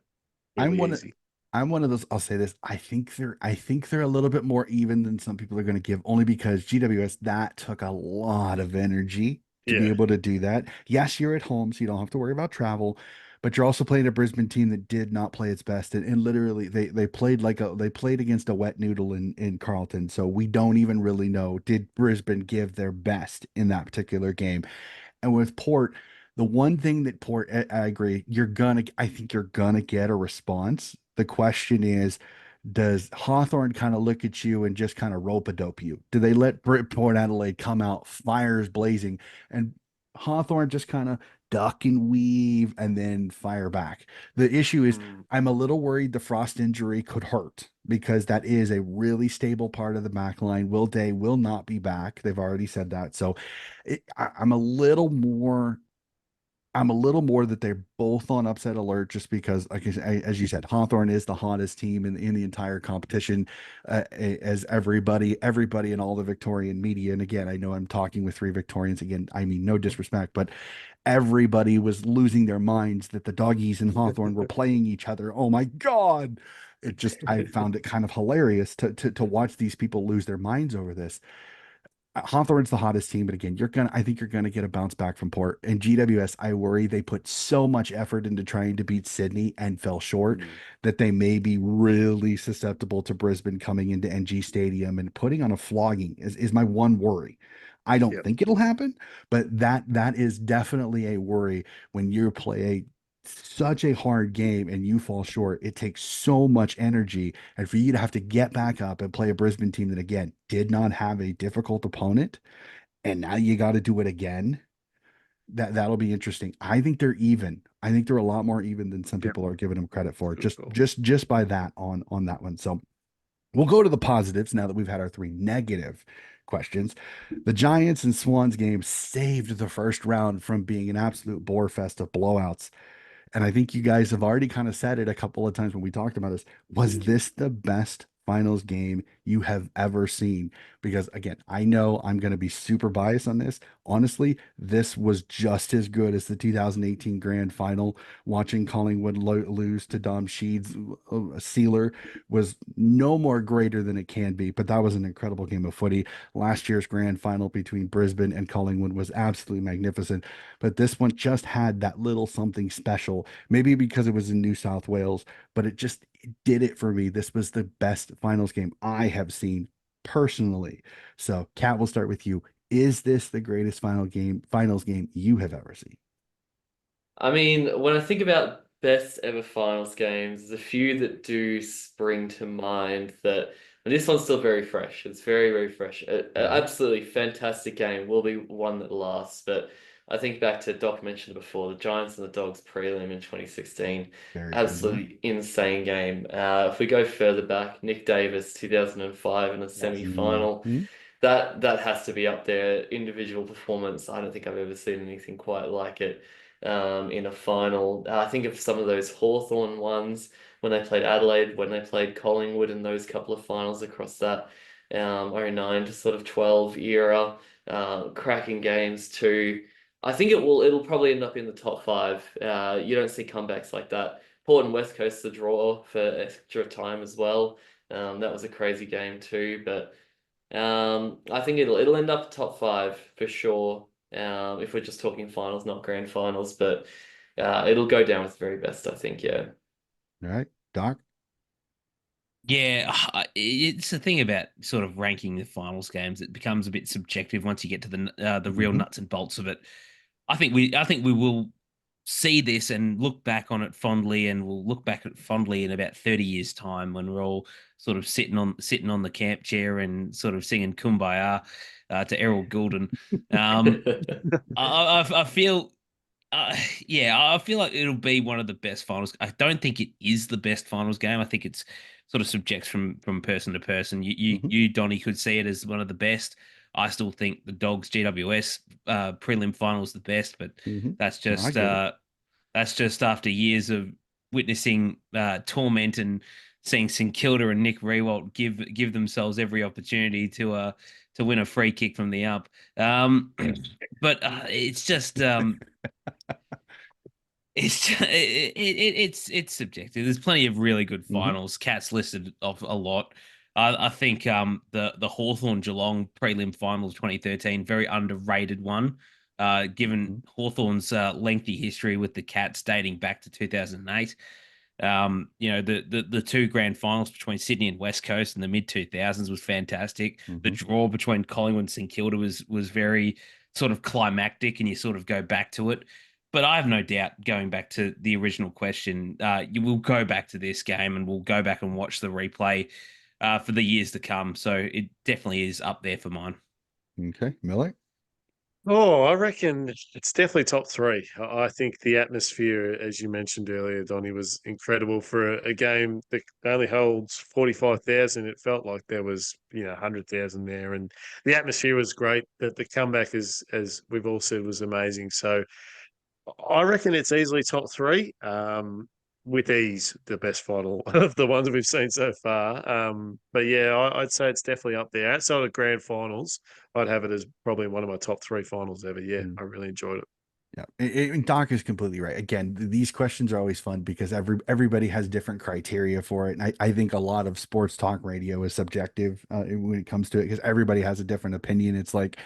I'm really one of easy. I'm one of those. I'll say this. I think they're a little bit more even than some people are going to give, only because GWS that took a lot of energy to be Yeah, able to do that. Yes, you're at home, so you don't have to worry about travel, but you're also playing a Brisbane team that did not play its best, and literally they played they played against a wet noodle in Carlton. So we don't even really know, did Brisbane give their best in that particular game? And with Port, the one thing that Port, I agree, I think you're gonna get a response. The question is, does Hawthorn kind of look at you and just kind of rope a dope you? Do they let Port Adelaide come out fires blazing and Hawthorn just kind of duck and weave and then fire back? The issue is, Mm. I'm a little worried the Frost injury could hurt because that is a really stable part of the back line. Will Day will not be back. They've already said that. So I'm a little more I'm a little more that they're both on upset alert just because, like as you said, Hawthorn is the hottest team in the entire competition, as everybody in all the Victorian media. And again, I know I'm talking with three Victorians. Again, I mean no disrespect, but everybody was losing their minds that the doggies and Hawthorn were playing each other. Oh my God. I found it kind of hilarious to watch these people lose their minds over this. Hawthorne's the hottest team, but again, I think you're gonna get a bounce back from Port. And GWS, I worry they put so much effort into trying to beat Sydney and fell short that they may be really susceptible to Brisbane coming into NG Stadium and putting on a flogging is my one worry. I don't think it'll happen, but that is definitely a worry when you play such a hard game and you fall short. It takes so much energy, and for you to have to get back up and play a Brisbane team that again did not have a difficult opponent, and now you got to do it again. That'll be interesting. I think they're even. I think they're a lot more even than some people are giving them credit for. Just by that on that one. So we'll go to the positives now that we've had our three negative questions. The Giants and Swans game saved the first round from being an absolute bore fest of blowouts. And I think you guys have already kind of said it a couple of times when we talked about this. Was this the best finals game you have ever seen? Because again, I know I'm going to be super biased on this. Honestly, this was just as good as the 2018 grand final. Watching Collingwood lose to Dom Sheed's Sealer was no more greater than it can be, but that was an incredible game of footy. Last year's grand final between Brisbane and Collingwood was absolutely magnificent, but this one just had that little something special, maybe because it was in New South Wales, but it did it for me. This was the best finals game I have seen personally. So, Kat, we'll start with you. Is this the greatest finals game you have ever seen? I mean, when I think about best ever finals games, there's a few that do spring to mind that, and this one's still very fresh. It's very, very fresh. Absolutely fantastic game. Will be one that lasts. But I think back to Doc mentioned before, the Giants and the Dogs prelim in 2016. Very Absolutely insane game. If we go further back, Nick Davis, 2005 in a semi-final. That has to be up there. Individual performance. I don't think I've ever seen anything quite like it in a final. I think of some of those Hawthorn ones when they played Adelaide, when they played Collingwood in those couple of finals across that 09 to sort of 12 era. Cracking games too. I think it'll probably end up in the top five. You don't see comebacks like that. Port and West Coast the draw for extra time as well. That was a crazy game too, but I think it'll end up top five for sure. If we're just talking finals, not grand finals, but it'll go down with the very best, I think. Yeah. All right, Doc. Yeah, it's the thing about sort of ranking the finals games. It becomes a bit subjective once you get to the real nuts and bolts of it. I think we will see this and look back on it fondly, and we'll look back at it fondly in about 30 years' time when we're all sort of sitting on the camp chair and sort of singing "Kumbaya" to Errol Goulden. I feel. Yeah, I feel like it'll be one of the best finals. I don't think it is the best finals game. I think it's sort of subjects from person to person. You Donnie, could see it as one of the best. I still think the Dogs GWS prelim final is the best, but that's just after years of witnessing torment and seeing St Kilda and Nick Rewalt give themselves every opportunity to win a free kick from the up. But it's just it's subjective. There's plenty of really good finals. Cats listed off a lot. I think the Hawthorn Geelong prelim finals 2013, very underrated one. Given Hawthorn's lengthy history with the Cats dating back to 2008. The two grand finals between Sydney and West Coast in the mid 2000s was fantastic. The draw between Collingwood and St Kilda was very sort of climactic, and you sort of go back to it. But I have no doubt, going back to the original question, you will go back to this game and we'll go back and watch the replay for the years to come. So it definitely is up there for mine. Okay, Miller. Oh, I reckon it's definitely top three. I think the atmosphere, as you mentioned earlier, Donny, was incredible for a game that only holds 45,000. It felt like there was, 100,000 there, and the atmosphere was great. The comeback, as we've all said, was amazing. So I reckon it's easily top three. With ease, the best final of the ones we've seen so far. But yeah, I'd say it's definitely up there. Outside of grand finals, I'd have it as probably one of my top three finals ever. Yeah, Mm. I really enjoyed it. Yeah, and Doc is completely right. Again, these questions are always fun because everybody has different criteria for it, and I think a lot of sports talk radio is subjective when it comes to it because everybody has a different opinion. It's like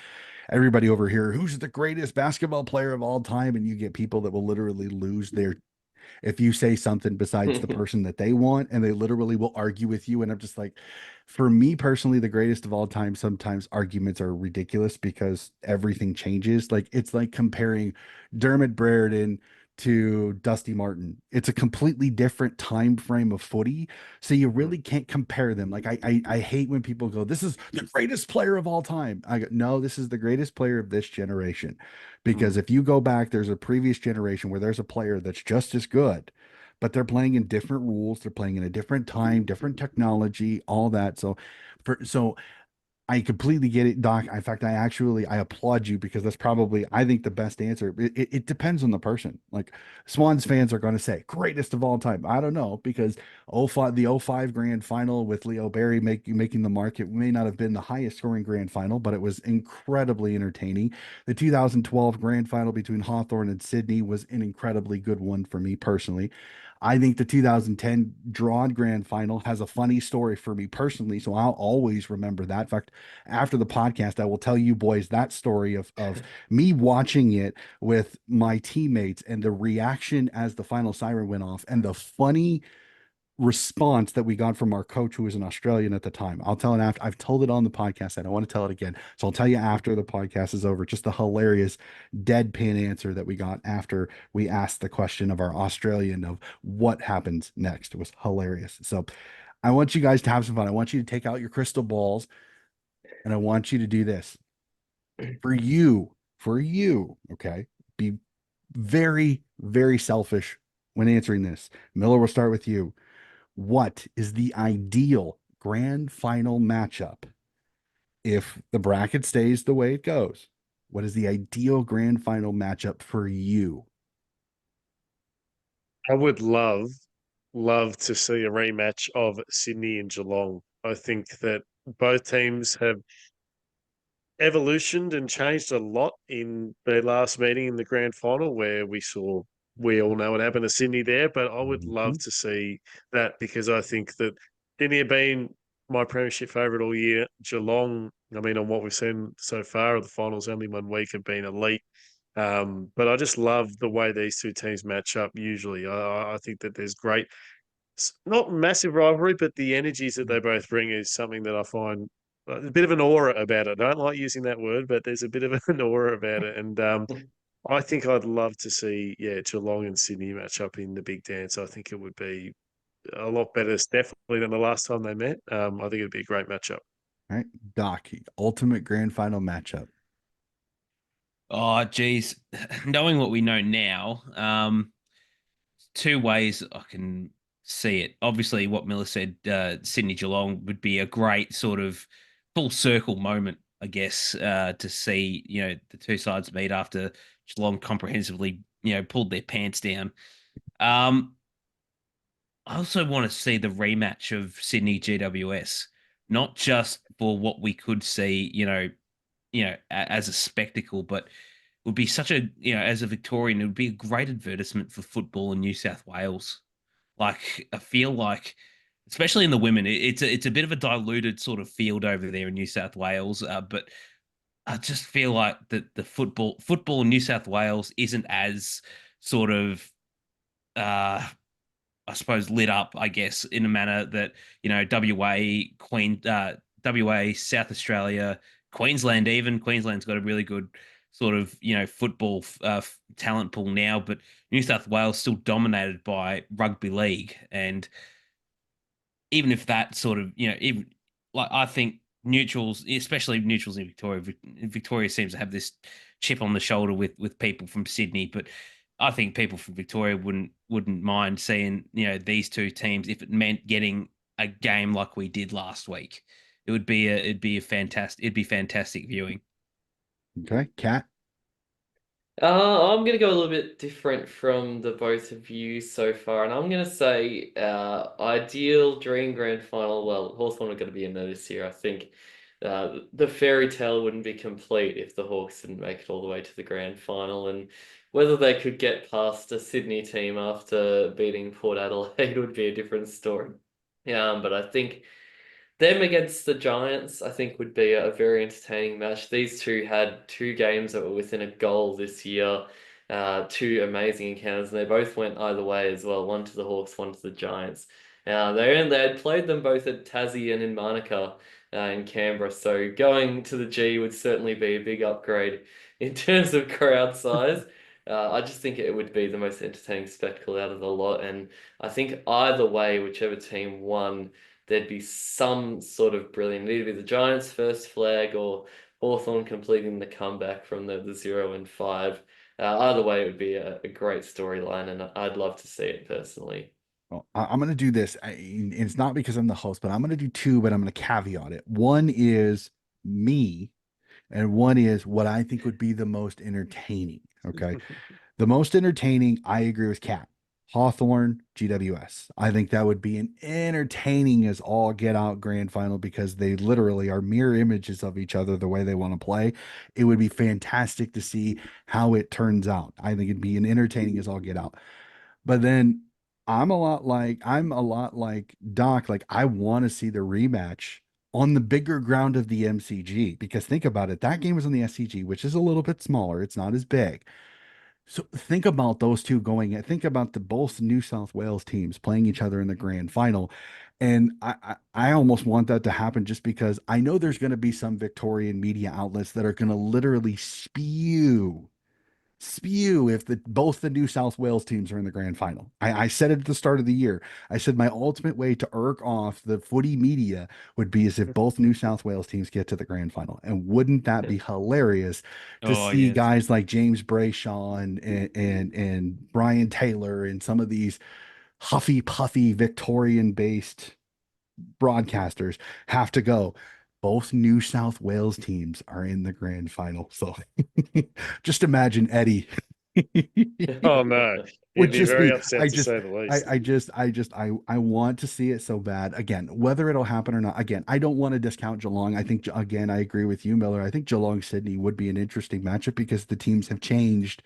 everybody over here, who's the greatest basketball player of all time, and you get people that will literally lose their if you say something besides the person that they want, and they literally will argue with you. And I'm just like, for me personally, the greatest of all time, sometimes arguments are ridiculous because everything changes. Like it's like comparing Dermot Brereton to Dusty Martin. It's a completely different time frame of footy. So you really can't compare them. Like I hate when people go, this is the greatest player of all time. I go, no, this is the greatest player of this generation. Because if you go back, there's a previous generation where there's a player that's just as good, but they're playing in different rules, they're playing in a different time, different technology, all that. So I completely get it, Doc. In fact, I applaud you because that's probably I think the best answer. It depends on the person. Like Swans fans are going to say greatest of all time. I don't know because the '05 grand final with Leo Barry making the mark. It may not have been the highest scoring grand final, but it was incredibly entertaining. The 2012 grand final between Hawthorn and Sydney was an incredibly good one for me personally. I think the 2010 drawn grand final has a funny story for me personally, so I'll always remember that. In fact, after the podcast, I will tell you boys that story of me watching it with my teammates and the reaction as the final siren went off and the funny response that we got from our coach who was an Australian at the time. I'll tell it after I've told it on the podcast. I don't want to tell it again. So I'll tell you after the podcast is over, just the hilarious deadpan answer that we got after we asked the question of our Australian of what happens next. It was hilarious. So I want you guys to have some fun. I want you to take out your crystal balls and I want you to do this for you, okay? Be very, very selfish when answering this. Miller, we'll start with you. What is the ideal grand final matchup if the bracket stays the way it goes? What is the ideal grand final matchup for you? I would love to see a rematch of Sydney and Geelong. I think that both teams have evolutioned and changed a lot in their last meeting in the grand final, where we all know what happened to Sydney there. But I would love Mhm. to see that because I think that Sydney have been my premiership favourite all year. Geelong, I mean, on what we've seen so far of the finals, only 1 week have been elite. But I just love the way these two teams match up. Usually, I think that there's great, not massive rivalry, but the energies that they both bring is something that I find a bit of an aura about it. I don't like using that word, but there's a bit of an aura about it. And I think I'd love to see, yeah, Geelong and Sydney match up in the big dance. I think it would be a lot better, definitely, than the last time they met. I think it'd be a great matchup. All right, Doc, ultimate grand final matchup. Oh, geez. Knowing what we know now, two ways I can see it. Obviously, what Miller said, Sydney Geelong would be a great sort of full circle moment, I guess, to see the two sides meet after Geelong comprehensively pulled their pants down. Um, I also want to see the rematch of Sydney GWS, not just for what we could see, as a spectacle, but would be such a as a Victorian, it would be a great advertisement for football in New South Wales. Like I feel like, especially in the women, it's a bit of a diluted sort of field over there in New South Wales. But I just feel like that the football in New South Wales isn't as sort of uh I suppose lit up, I guess, in a manner that WA, WA, South Australia, Queensland, even Queensland's got a really good sort of football talent pool now, but New South Wales still dominated by rugby league, and even if that sort of even like I think neutrals, especially neutrals in Victoria, Victoria seems to have this chip on the shoulder with people from Sydney, but I think people from Victoria wouldn't mind seeing these two teams if it meant getting a game like we did last week. It'd be fantastic viewing. Okay, Cat. I'm going to go a little bit different from the both of you so far, and I'm going to say ideal dream grand final. Well, Hawthorn are going to be in there this year. I think the fairy tale wouldn't be complete if the Hawks didn't make it all the way to the grand final, and whether they could get past a Sydney team after beating Port Adelaide would be a different story. But I think them against the Giants, I think, would be a very entertaining match. These two had two games that were within a goal this year, two amazing encounters, and they both went either way as well. One to the Hawks, one to the Giants. They had played them both at Tassie and in Manuka in Canberra, so going to the G would certainly be a big upgrade in terms of crowd size. I just think it would be the most entertaining spectacle out of the lot, and I think either way, whichever team won, there'd be some sort of brilliant. It'd either be the Giants' first flag or Hawthorn completing the comeback from the 0-5. Either way, it would be a great storyline, and I'd love to see it personally. Well, I'm going to do this. It's not because I'm the host, but I'm going to do two, but I'm going to caveat it. One is me, and one is what I think would be the most entertaining. Okay. The most entertaining, I agree with Cat. Hawthorne, GWS. I think that would be an entertaining as all get out grand final because they literally are mirror images of each other the way they want to play. It would be fantastic to see how it turns out. I think it'd be an entertaining as all get out. But then I'm a lot like Doc. Like I want to see the rematch on the bigger ground of the MCG because think about it. That game was on the SCG, which is a little bit smaller. It's not as big. So think about those two going. Think about the both New South Wales teams playing each other in the grand final, and I almost want that to happen just because I know there's going to be some Victorian media outlets that are going to literally spew if both the New South Wales teams are in the grand final. I said it at the start of the year. I said my ultimate way to irk off the footy media would be as if both New South Wales teams get to the grand final. And wouldn't that be hilarious to Oh, see yes. guys like James Brayshaw and Brian Taylor and some of these huffy puffy Victorian based broadcasters have to go. Both New South Wales teams are in the grand final. So just imagine Eddie. Oh no, Would he'd be just very be upset to say the least. I want to see it so bad. Again, whether it'll happen or not, again, I don't want to discount Geelong. I think again, I agree with you, Miller. I think Geelong Sydney would be an interesting matchup because the teams have changed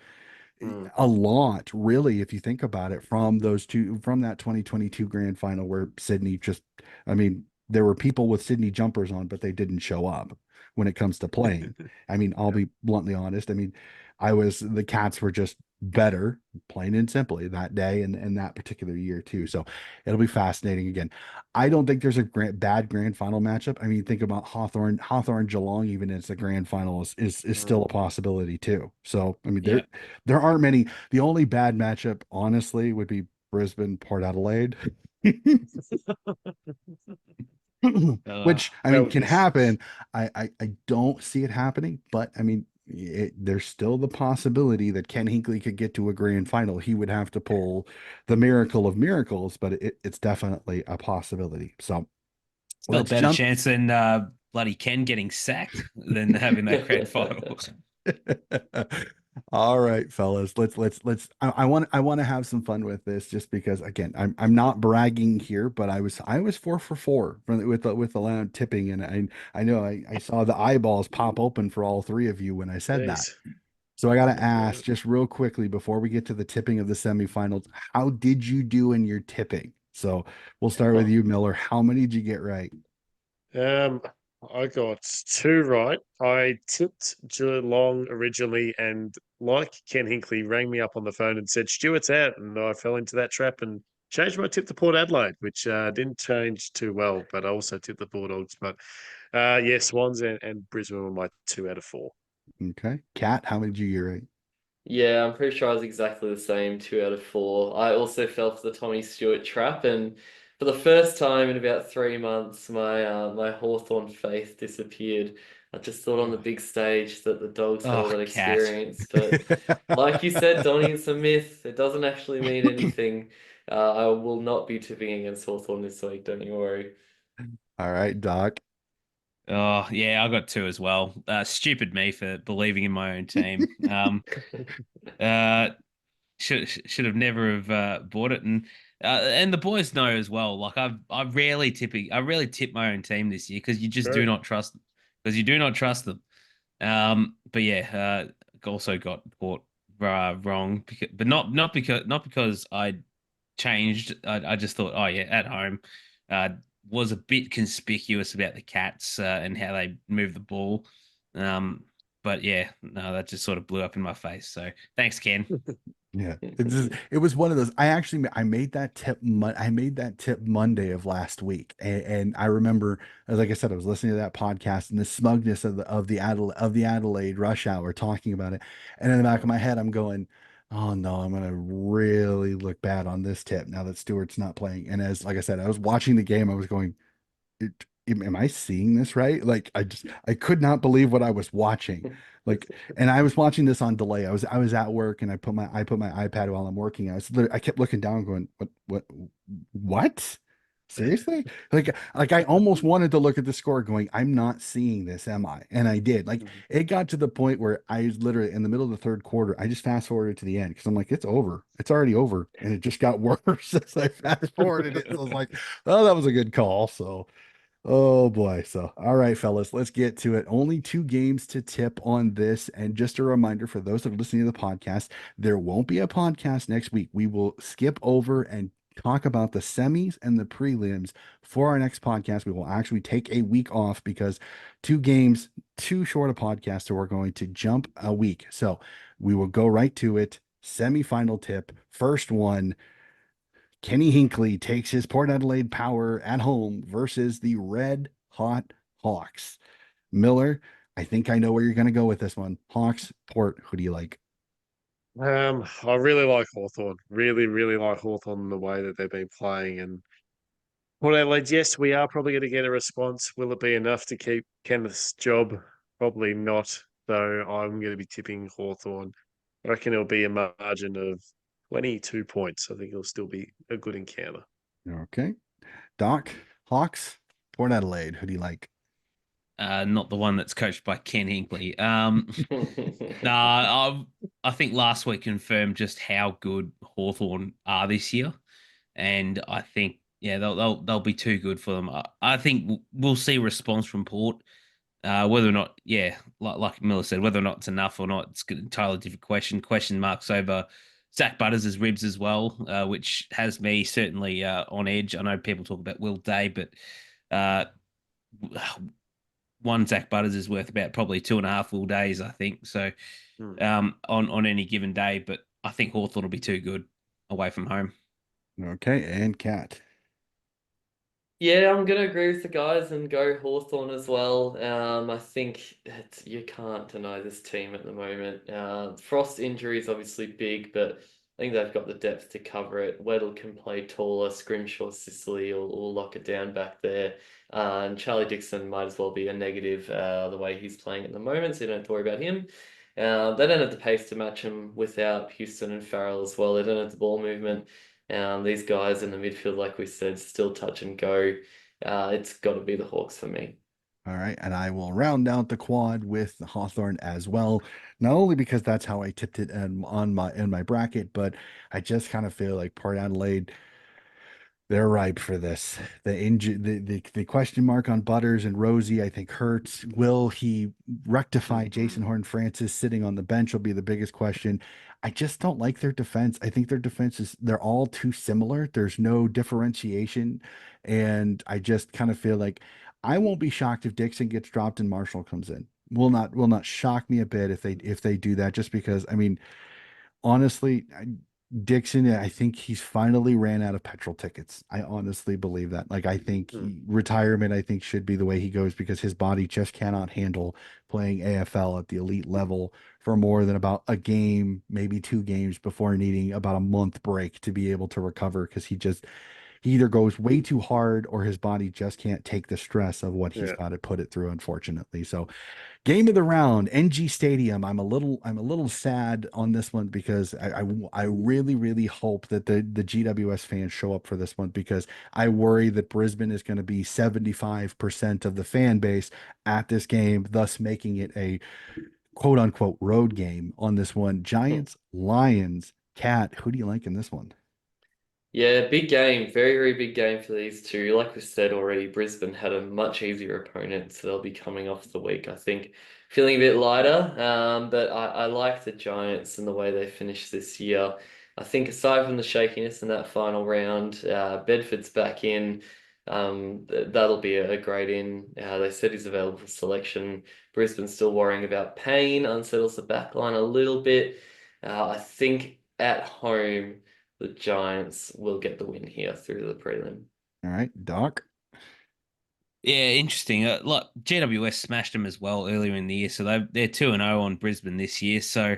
Mm. a lot, really, if you think about it, from that 2022 grand final where Sydney just, I mean, there were people with Sydney jumpers on, but they didn't show up when it comes to playing. I mean, I'll be bluntly honest. I mean, the Cats were just better, plain and simply, that day and that particular year too. So it'll be fascinating again. I don't think there's a bad grand final matchup. I mean, think about Hawthorn, Geelong, even as the grand final is still a Mm. possibility too. So I mean, Yeah. there aren't many. The only bad matchup, honestly, would be Brisbane, Port Adelaide. Uh, Which I That mean would can be happen. I don't see it happening, but I mean there's still the possibility that Ken Hinkley could get to a grand final. He would have to pull the miracle of miracles, but it's definitely a possibility. So still a let's better jump. chance than bloody Ken getting sacked than having that grand final. All right, fellas. Let's I want to have some fun with this just because again, I'm not bragging here, but I was 4 for 4 with the loud tipping and I know I saw the eyeballs pop open for all three of you when I said that. jeez. So I got to Right. ask just real quickly before we get to the tipping of the semifinals, how did you do in your tipping? So we'll start with you, Miller. How many did you get right? Um, I got two right. I tipped Geelong originally, and like Ken Hinkley rang me up on the phone and said Stewart's out, and I fell into that trap and changed my tip to Port Adelaide, which didn't change too well. But I also tipped the Bulldogs. But yeah, Swans and Brisbane were my 2 out of 4. Okay. Kat, how many did you get right? Yeah, I'm pretty sure I was exactly the same, 2 out of 4. I also fell for the Tommy Stewart trap, and for the first time in about 3 months, my Hawthorn faith disappeared. I just thought on the big stage that the dogs had all Oh, that cat. experience, but like you said, Donnie, it's a myth. It doesn't actually mean anything. I will not be tipping against Hawthorn this week, don't you worry. All right, Doc. Oh yeah, I got two as well. Stupid me for believing in my own team. Uh, should have never have bought it, and the boys know as well. Like I rarely tip my own team this year because you just do True. not trust because you do not trust them. But yeah, also got bought wrong, but not because I changed. I just thought, oh yeah, at home, uh, was a bit conspicuous about the Cats and how they move the ball. Um, but yeah, no, that just sort of blew up in my face. So thanks, Ken. Yeah, it was one of those. I made that I made that tip Monday of last week, and I remember, as like I said, I was listening to that podcast and the smugness of the Adelaide rush hour talking about it, and in the back of my head, I'm going, "Oh no, I'm gonna really look bad on this tip now that Stewart's not playing." And as like I said, I was watching the game, I was going, am I seeing this right? Like I could not believe what I was watching. Like, and I was watching this on delay. I was at work and I put my iPad while I'm working. I kept looking down going, what? Seriously? Like I almost wanted to look at the score going, I'm not seeing this, am I? And I did. Like Mhm. it got to the point where I was literally in the middle of the third quarter, I just fast forwarded to the end because I'm like, it's over. It's already over. And it just got worse as I fast forwarded it. So I was like, oh, that was a good call. So oh boy. So, all right, fellas, let's get to it. Only two games to tip on this. And just a reminder for those that are listening to the podcast, there won't be a podcast next week. We will skip over and talk about the semis and the prelims for our next podcast. We will actually take a week off because two games, too short a podcast. So, we're going to jump a week. So, we will go right to it. Semifinal tip. First one. Kenny Hinkley takes his Port Adelaide Power at home versus the Red Hot Hawks. Miller, I think I know where you're going to go with this one. Hawks, Port, who do you like? I really like Hawthorn. Really, really like Hawthorn the way that they've been playing. And Port Adelaide, yes, we are probably going to get a response. Will it be enough to keep Kenneth's job? Probably not. So I'm going to be tipping Hawthorn. I reckon it'll be a margin of 22 points. I think it'll still be a good encounter. Okay. Doc, Hawks, Port Adelaide, who do you like? Not the one that's coached by Ken Hinkley. Nah, I think last week confirmed just how good Hawthorn are this year, and I think yeah they'll be too good for them. I think we'll see response from Port. Whether or not, yeah, like Miller said, whether or not it's enough or not, it's an entirely different question. Question marks over Zach Butters' ribs as well, which has me certainly on edge. I know people talk about Will Day, but uh, one Zach Butters is worth about probably 2.5 full days, I think. So Hmm. on any given day, but I think Hawthorn will be too good away from home. Okay. And Cat. Yeah, I'm gonna agree with the guys and go Hawthorn as well. I think you can't deny this team at the moment. Frost injury is obviously big, but I think they've got the depth to cover it. Weddle can play taller, Scrimshaw, Sicily will lock it down back there. And Charlie Dixon might as well be a negative the way he's playing at the moment, so you don't have to worry about him. They don't have the pace to match him without Houston and Farrell as well. They don't have the ball movement. These guys in the midfield, like we said, still touch and go. It's got to be the Hawks for me. All right. And I will round out the quad with Hawthorn as well. Not only because that's how I tipped it in my bracket, but I just kind of feel like Port Adelaide, they're ripe for this. The question mark on Butters and Rosie, I think hurts. Will he rectify Jason Horn-Francis sitting on the bench will be the biggest question. I just don't like their defense. I think their defense they're all too similar. There's no differentiation. And I just kind of feel like I won't be shocked if Dixon gets dropped and Marshall comes in. Will not shock me a bit if they do that, just because I mean honestly, Dixon, I think he's finally ran out of petrol tickets. I honestly believe that. Like, I think Hmm. retirement, I think, should be the way he goes because his body just cannot handle playing AFL at the elite level for more than about a game, maybe two games before needing about a month break to be able to recover because he either goes way too hard or his body just can't take the stress of what he's Yeah. got to put it through, unfortunately. So game of the round, NG Stadium. I'm a little sad on this one because I really, really hope that the GWS fans show up for this one, because I worry that Brisbane is going to be 75% of the fan base at this game, thus making it a quote unquote road game on this one. Giants, Lions, Cat. Who do you like in this one? Yeah, big game. Very, very big game for these two. Like we said already, Brisbane had a much easier opponent, so they'll be coming off the week, I think, feeling a bit lighter. But I like the Giants and the way they finished this year. I think aside from the shakiness in that final round, Bedford's back in. That'll be a great in. They said he's available for selection. Brisbane's still worrying about Payne, unsettles the back line a little bit. I think at home the Giants will get the win here through the prelim. All right, Doc. Yeah, interesting. Like GWS smashed them as well earlier in the year, so they're 2-0 on Brisbane this year. So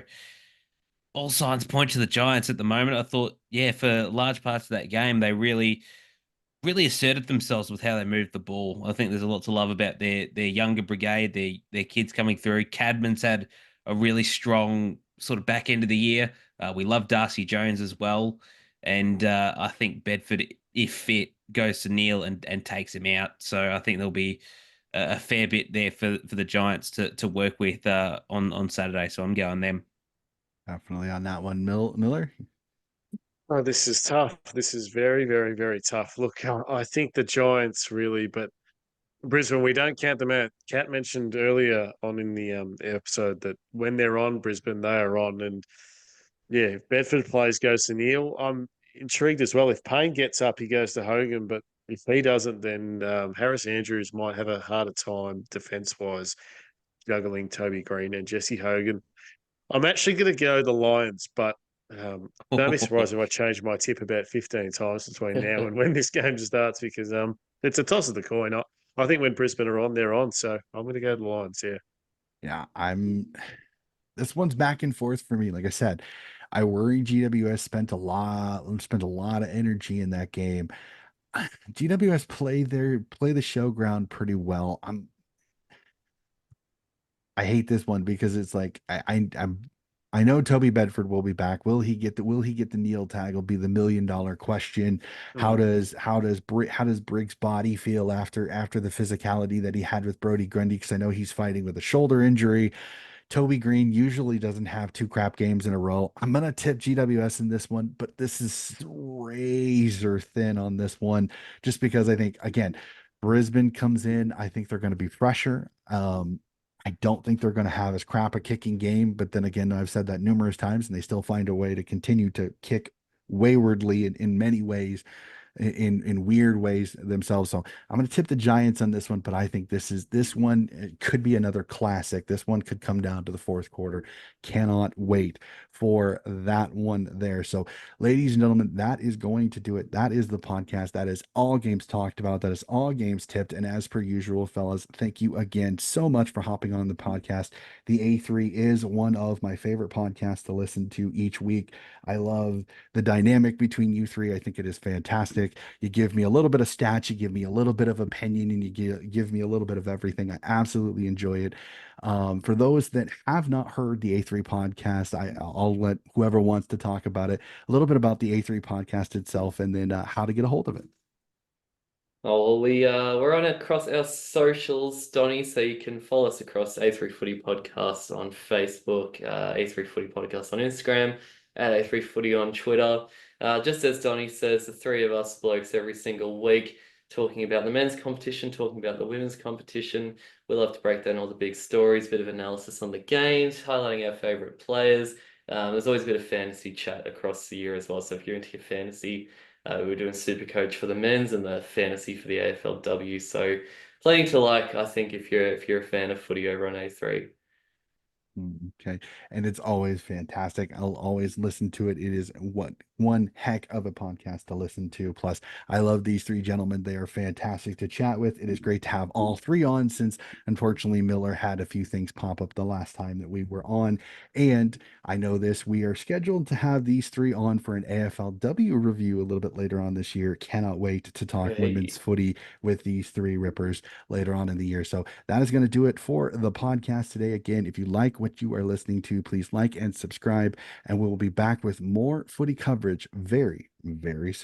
all signs point to the Giants at the moment. I thought, yeah, for large parts of that game, they really asserted themselves with how they moved the ball. I think there's a lot to love about their younger brigade, their kids coming through. Cadman's had a really strong sort of back end of the year. We love Darcy Jones as well, and I think Bedford, if fit, goes to Neil and takes him out. So I think there'll be a fair bit there for the Giants to work with on Saturday. So I'm going them. Definitely on that one. Miller. Oh, this is tough. This is very, very, very tough. Look, I think the Giants really, but Brisbane, we don't count them out. Kat mentioned earlier on in the episode that when they're on Brisbane, they are on. And yeah, if Bedford plays goes to Neil. I'm intrigued as well. If Payne gets up, he goes to Hogan. But if he doesn't, then Harris Andrews might have a harder time defence wise, juggling Toby Green and Jesse Hogan. I'm actually going to go the Lions, but don't be surprised if I change my tip about 15 times between now and when this game starts, because it's a toss of the coin. I think when Brisbane are on, they're on. So I'm going to go the Lions. Yeah. Yeah, this one's back and forth for me. Like I said, I worry GWS spent a lot of energy in that game. GWS play the showground pretty well. I hate this one because it's like I know Toby Bedford will be back. Will he get the Neil tag? Will be the $1 million question. Mm. How does Briggs' body feel after the physicality that he had with Brody Grundy? Because I know he's fighting with a shoulder injury. Toby Green usually doesn't have two crap games in a row. I'm gonna tip GWS in this one, but this is razor thin on this one, just because I think again, Brisbane comes in. I think they're going to be fresher. I don't think they're going to have as crap a kicking game, but then again, I've said that numerous times, and they still find a way to continue to kick waywardly in many ways, in weird ways themselves. So I'm going to tip the Giants on this one, but I think this one it could be another classic. This one could come down to the fourth quarter. Cannot wait for that one there. So, ladies and gentlemen, that is going to do it. That is the podcast. That is all games talked about. That is all games tipped. And as per usual, fellas, thank you again so much for hopping on the podcast. The A3 is one of my favorite podcasts to listen to each week. I love the dynamic between you three. I think it is fantastic. You give me a little bit of stats, you give me a little bit of opinion, and you give me a little bit of everything. I absolutely enjoy it. For those that have not heard the A3 podcast, I'll let whoever wants to talk about it a little bit about the A3 podcast itself, and then how to get a hold of it. Oh, well, we're on across our socials, Donny, so you can follow us across A3 Footy Podcast on Facebook, A3 Footy Podcast on Instagram, at A3 Footy on Twitter. Just as Donny says, the three of us blokes every single week talking about the men's competition, talking about the women's competition. We love to break down all the big stories, bit of analysis on the games, highlighting our favourite players. There's always a bit of fantasy chat across the year as well, so if you're into your fantasy, we were doing Supercoach for the men's and the fantasy for the AFLW. So plenty to like, I think, if you're a fan of footy over on A3. Okay. And it's always fantastic. I'll always listen to it. It is one one heck of a podcast to listen to. Plus, I love these three gentlemen. They are fantastic to chat with. It is great to have all three on, since unfortunately Miller had a few things pop up the last time that we were on. And I know this, we are scheduled to have these three on for an AFLW review a little bit later on this year. Cannot wait to talk women's footy with these three rippers later on in the year. So that is going to do it for the podcast today. Again, if you like what you are listening to, please like and subscribe, and we will be back with more footy coverage very, very soon.